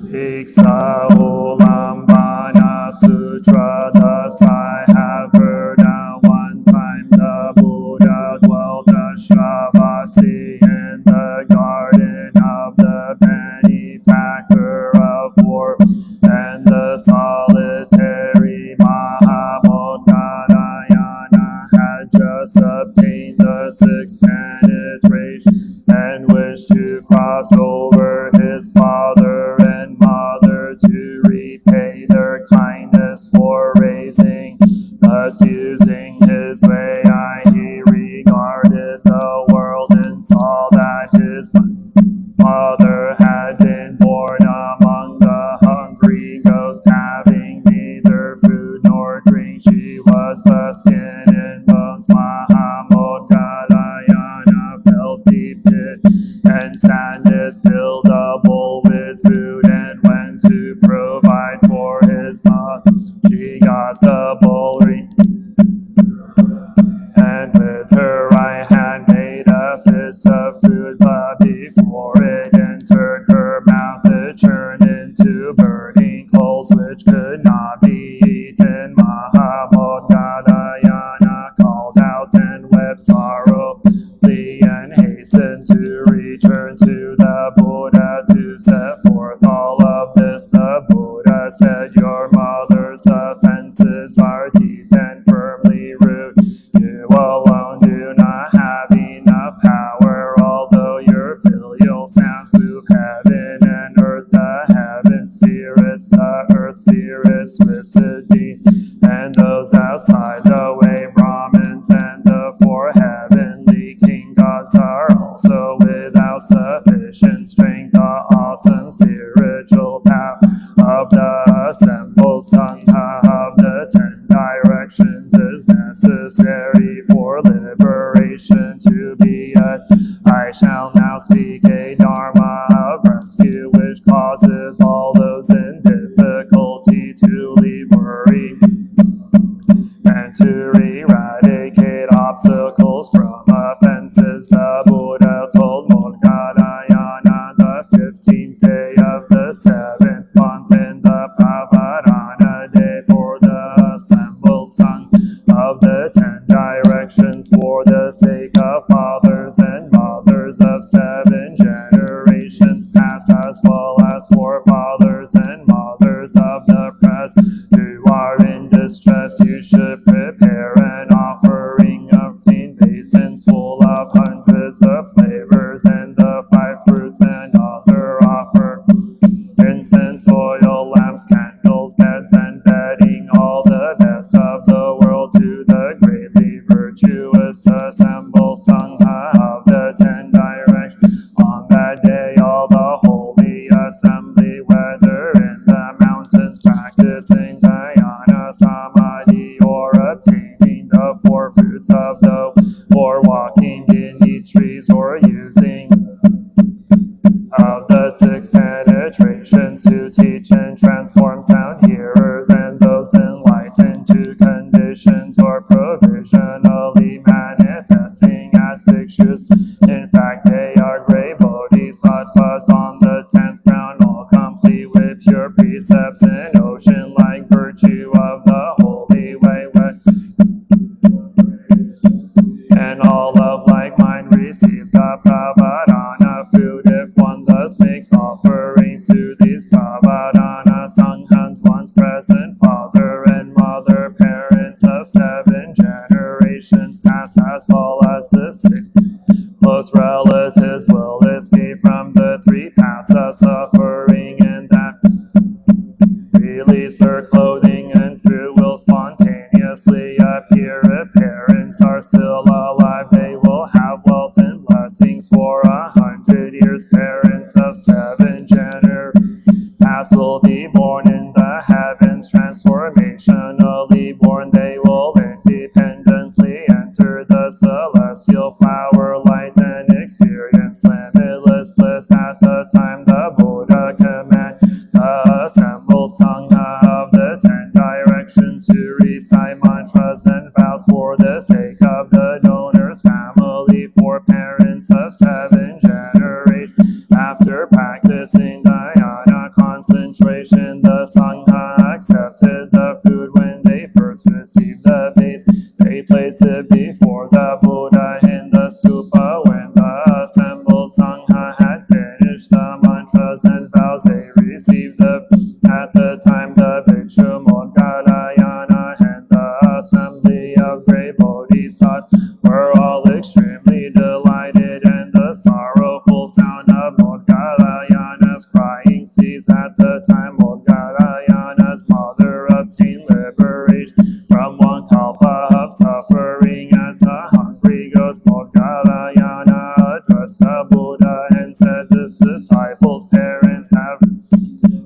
speaks the Ullambana Sutra. Thus I have heard at one time the Buddha dwelt Ashravasi in the garden of the benefactor of war, and the solitary Mahamodgarayana had just obtained the sixth penetration and wished to cross over his father and mother to repay their kindness for raising. Thus using his way he regarded the world and saw that his mother had been born among the hungry ghosts, having neither food nor drink. She was but skin and bones. Mahamodgarayana felt deep pity and sadness, filled a bowl with food and went to provide for his mother. She got the bowl and with her right hand made a fist of food, but before it entered her mouth it turned into burning coals which could not be eaten. Mahamodgarayana called out and wept sorrowfully and hastened to return to the Buddha to set forth all of this. The Buddha said, "Your mother's offenses are deep and firmly rooted. You alone do not have enough power, although your filial sounds move heaven and earth. The heaven spirits, the earth spirits, Siddhi, and those outside the way, Brahmins, and the four heavenly king gods are also without sufficient strength. The awesome spiritual power of the assembled Sangha of the 10 directions is necessary for liberation to be a. I shall now speak a dharma of rescue which causes all those in difficulty to leave worry and to eradicate obstacles from offenses. The Buddha told Modgarayana the 15th day of the 7th month in the Pavarana day for the assembled Sangha of the 10 directions, for the sake of fathers and mothers of 7 generations past, as well as for fathers and mothers of the present who are in distress. You should prepare an offering of clean basins full of hundreds of flavors and the 5 fruits and other offer incense, oil, lamps, candles, beds, and bedding, all the best of the world to the greatly virtuous assembled Sangha of the 10 directions. On that day all the holy assembly, whether in the mountains practicing dhyana samadhi or obtaining the 4 fruits of the, or walking beneath trees or using of the 6 penetrations to teach and transform sound hearers, and those enlightened to conditions or provisionally manifesting as bhikshus. In fact, they are great bodhisattvas on the 10th ground, all complete with pure precepts and ocean-like virtue of the holy way, and all of like mind receive the Pavarana food. If one thus makes offerings to these Pavarana Sanghas, one's present father and mother, parents of 7 generations past, as well as the 6 close relatives, will escape from the 3 paths of suffering, and that release their clothing and food will spontaneously appear. If parents are still alive, they will have wealth and blessings for 100 years. Parents of 7 generations past will be born in the heavens. Transformationally born, they will independently enter the celestial flower light and experience limitless bliss. At the time the Buddha commanded the assembled Sangha of the 10 directions to recite mantras and vows for the sake of the donor's family, for parents of 7 generations. After practicing dhyana concentration place it before the Buddha in the stupa. When the assembled Sangha had finished the mantras and vows, they received at the time the Bhikshu Moggallana and the assembly of great Bodhisattvas were all extremely delighted, and the sorrowful sound of Moggallana's crying ceased. At the time Moggallana's mother obtained liberation from one kalpa of suffering. As a hungry ghost, Moggallana addressed the Buddha and said, "This disciple's parents have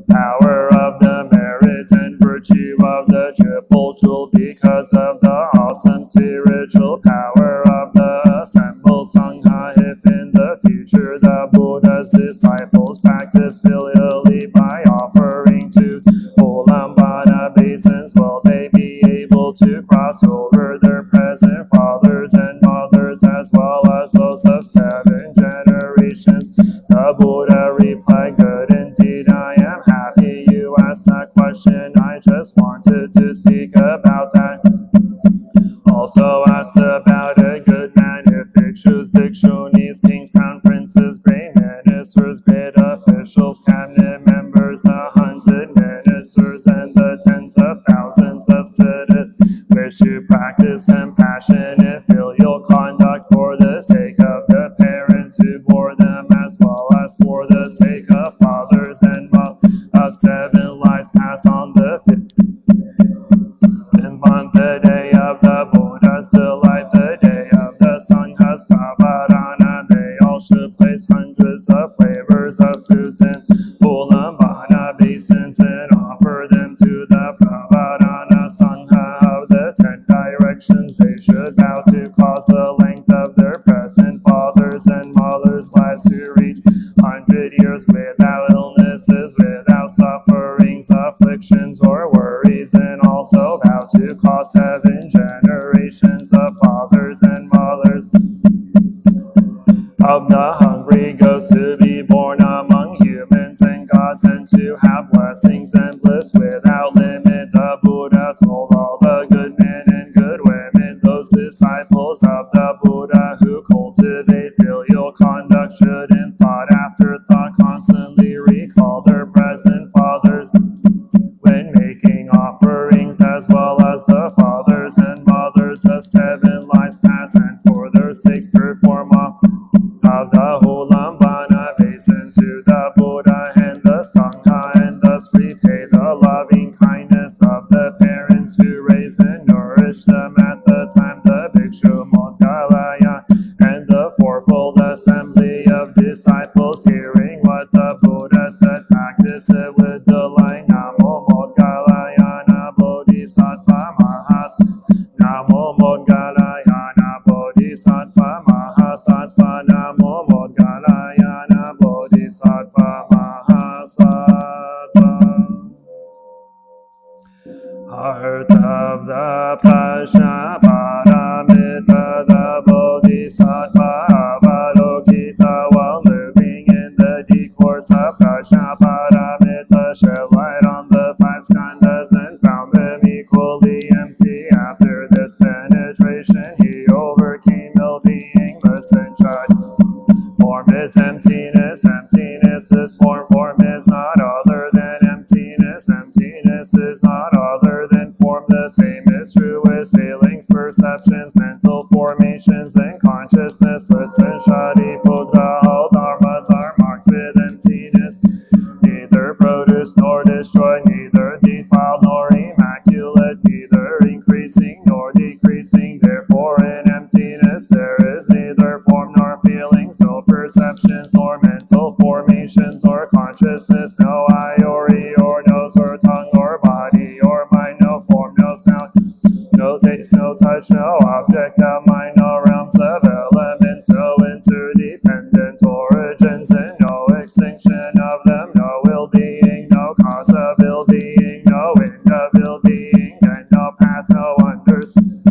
power of the merit and virtue of the triple jewel because of the awesome spiritual power of the assembled Sangha. If in the future the Buddha's disciples practice filially by offering to Ullambana basins, will they be able to cross over their present fathers and mothers as well as those of 7 generations?" The Buddha replied, "Good indeed, I am happy you asked that question. I just wanted to speak about that." Also asked about a good man, if bhikshus, bhikshunis, kings, crown princes, great ministers, great officials, cabinet members, the 100 ministers, and the tens of thousands of citizens wish to practice compassionate filial conduct for the sake of the parents who bore them, as well as for the sake of fathers and mothers of 7 lives, pass on the 5th month, the day of the Buddha's delight, the day of the Sangha's pravardhana. They all should place hundreds of flavors of foods in Ullambana basins and offer them to the pravardhana Sangha of the 10 directions. They should vow to cause the length of their present fathers and mothers' lives to reach 100 years without illnesses, without sufferings, afflictions, or worries, and also vow to cause 7 generations of fathers and mothers of the hungry ghosts to be born among humans and gods, and to have blessings and bliss without limit. The Buddha told all the good men and good women, those disciples of the Buddha who cultivate filial conduct should in thought after thought constantly recall their present fathers when making offerings, as well as the fathers and mothers of 7 lives past, and for their sakes perform of the Ullambana basin to the Buddha and the Sangha, and thus repay the loving kindness of the parents who raised and nourished them at the time the Bhikshu Moggallana and the 4-fold assembly of disciples, hearing what the Buddha said, practice it with delight. Namo Moggallana Bodhisattva Mahas. Namo Moggallana Bodhisattva Mahasattva. Namo Moggallana Bodhisattva Mahasattva. Heart of the Prajnaparamita, the Bodhisattva Avalokita, while moving in the discourse of Prajnaparamita, shed light on the 5 skandhas and found them equally empty. After this penetration, he overcame ill-being, listened, tried. Form is emptiness, emptiness is form, form is not other than emptiness, emptiness is not other than form. The same is true with feelings, perceptions, mental formations, and consciousness. Listen, Shariputra, all dharmas are marked with emptiness, neither produce nor destroy, neither defiled nor immaculate, neither increasing nor decreasing. Therefore in emptiness there is neither form nor feelings, no perceptions or mental formations or consciousness, no eye or ear or nose or tongue or body or mind, no form, no sound, no taste, no touch, no object of mind, no realms of elements, no interdependent origins, and no extinction of them, no ill-being, no cause of ill-being, no end of ill-being, and no path, no understanding.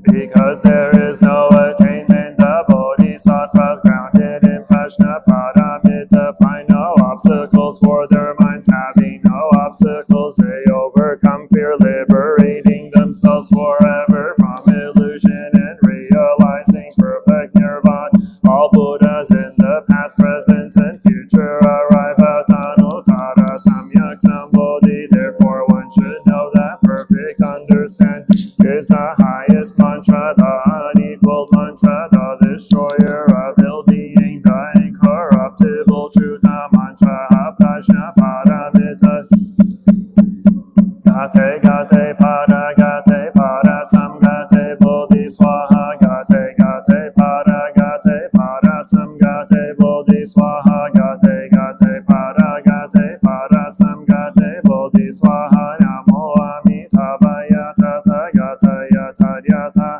Because there is no attainment, the Bodhisattvas grounded in Prajnaparamita find no obstacles for their minds. Having no obstacles, they overcome fear, liberating themselves forever from is the highest mantra, the unequaled mantra, the destroyer of ill being, the incorruptible truth, the mantra of Prajna Paramita. Gate gate para samgate bodhi swaha gate para samgate bodhi swaha gate para samgate bodhi swaha namo amitabhaya tathagata tadyata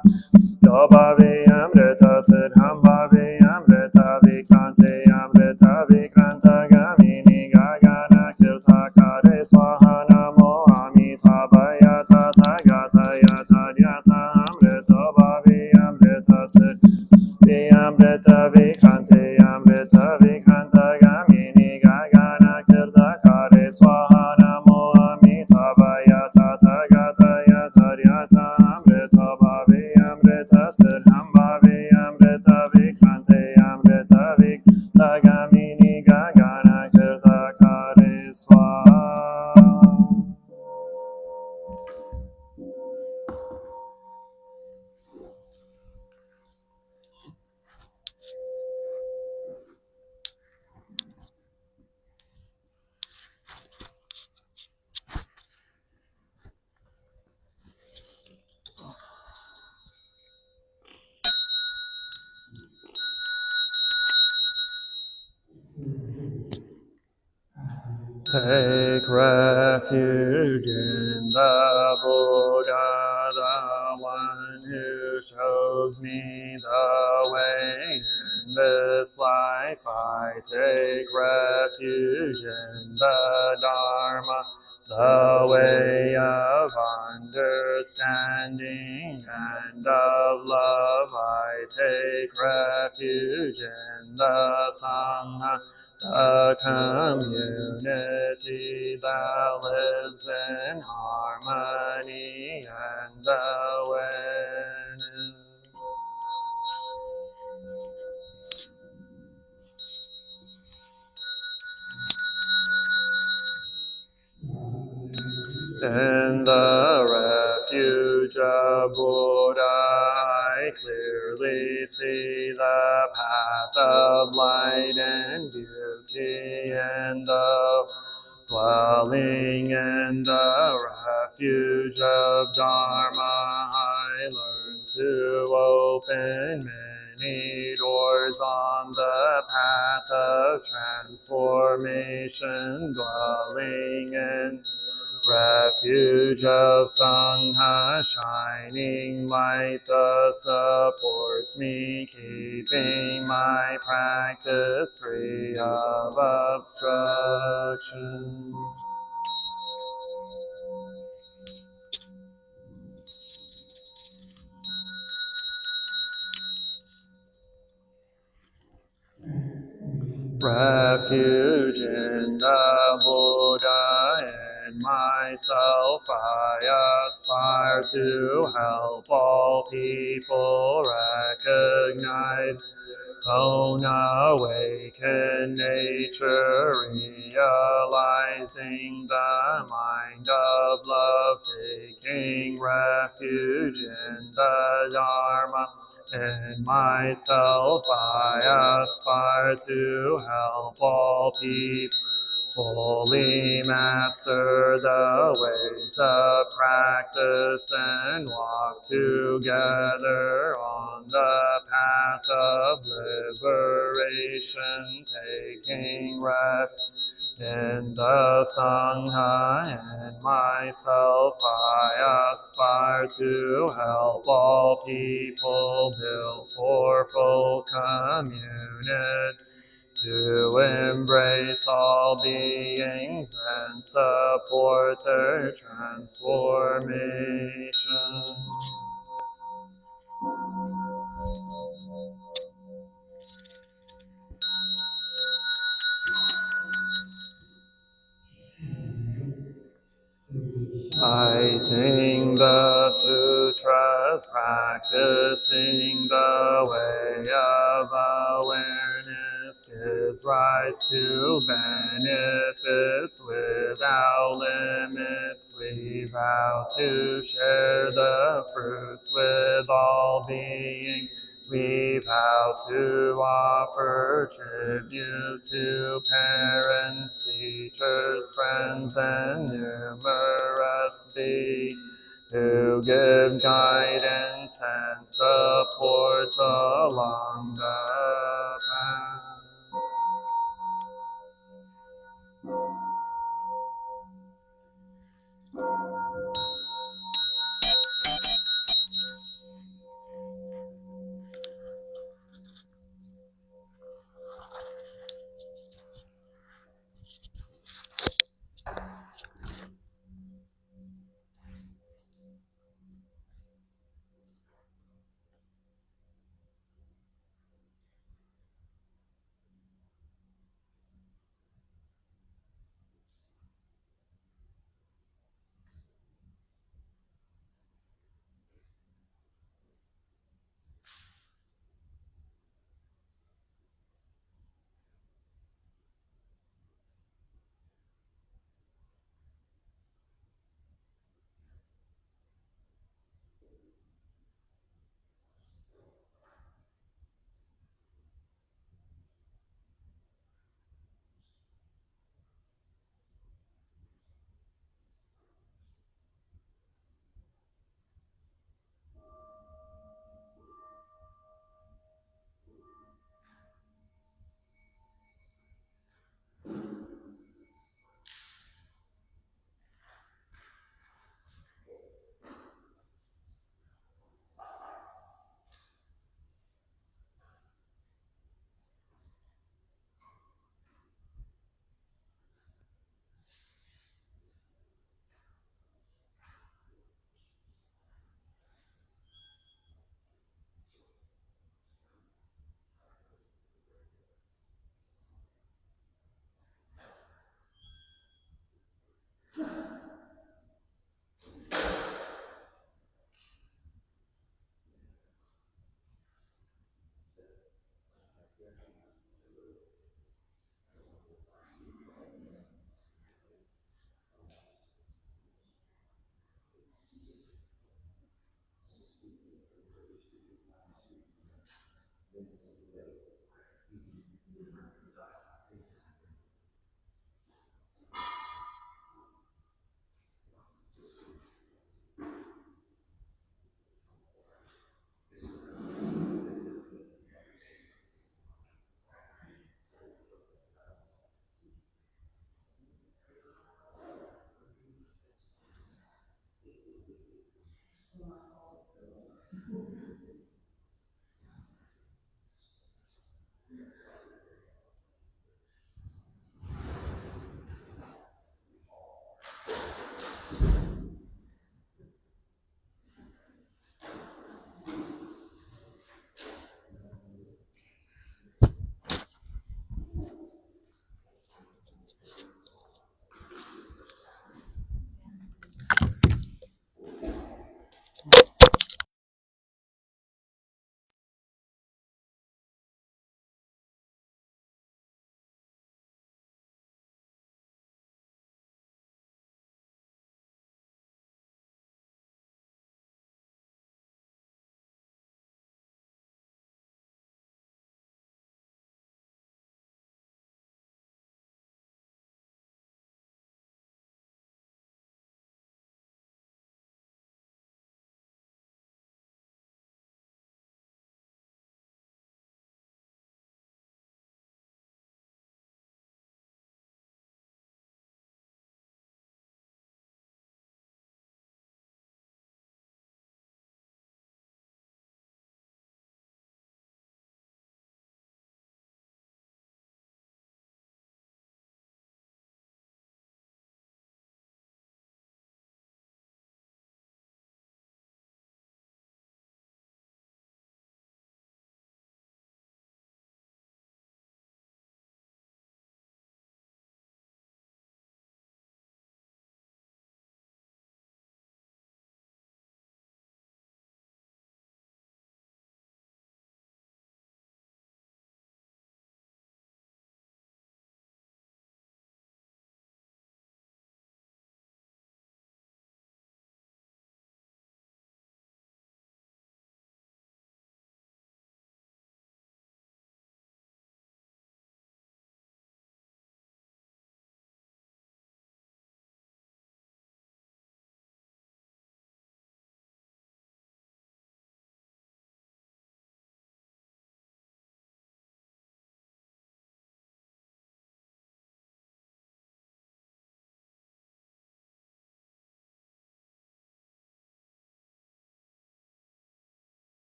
Dobhavi amrita siddham bhavi amrita vikrante amrita vikranta gamini gagana kirta kare swaha namo amitabhaya tathagata tadyata amrita bhavi amrita siddhi amrita vikrante amrita vikranta gamini gagana kirta kare swaha namo amitabhaya tathagata tadyata amrita bhavi amrita siddham bhavi amrita vikrante amrita vikranta gamini gagana kirta kare swaha. Take refuge in the Buddha, the one who shows me the way in this life. I take refuge in the Dharma, the way of understanding and of love. I take refuge in the Sangha, the community that lives in harmony and awareness. In the refuge of Buddha, I clearly see the path of light and beauty, and the dwelling in the refuge of Dharma, I learn to open many doors on the path of transformation, dwelling in refuge of Sangha, shining light thus supports me, keeping my practice free of obstruction. Refuge in the Buddha, in myself I aspire to help all people recognize own awakened nature, realizing the mind of love, taking refuge in the Dharma. In myself I aspire to help all people fully master the ways of practice and walk together on the path of liberation, taking refuge in the Sangha. In myself I aspire to help all people build for full community, to embrace all beings and support their transformation. Citing the sutras, practicing the way of awareness gives rise to benefits without limits. We vow to share the fruit give guidance and support along the path.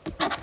Thanks.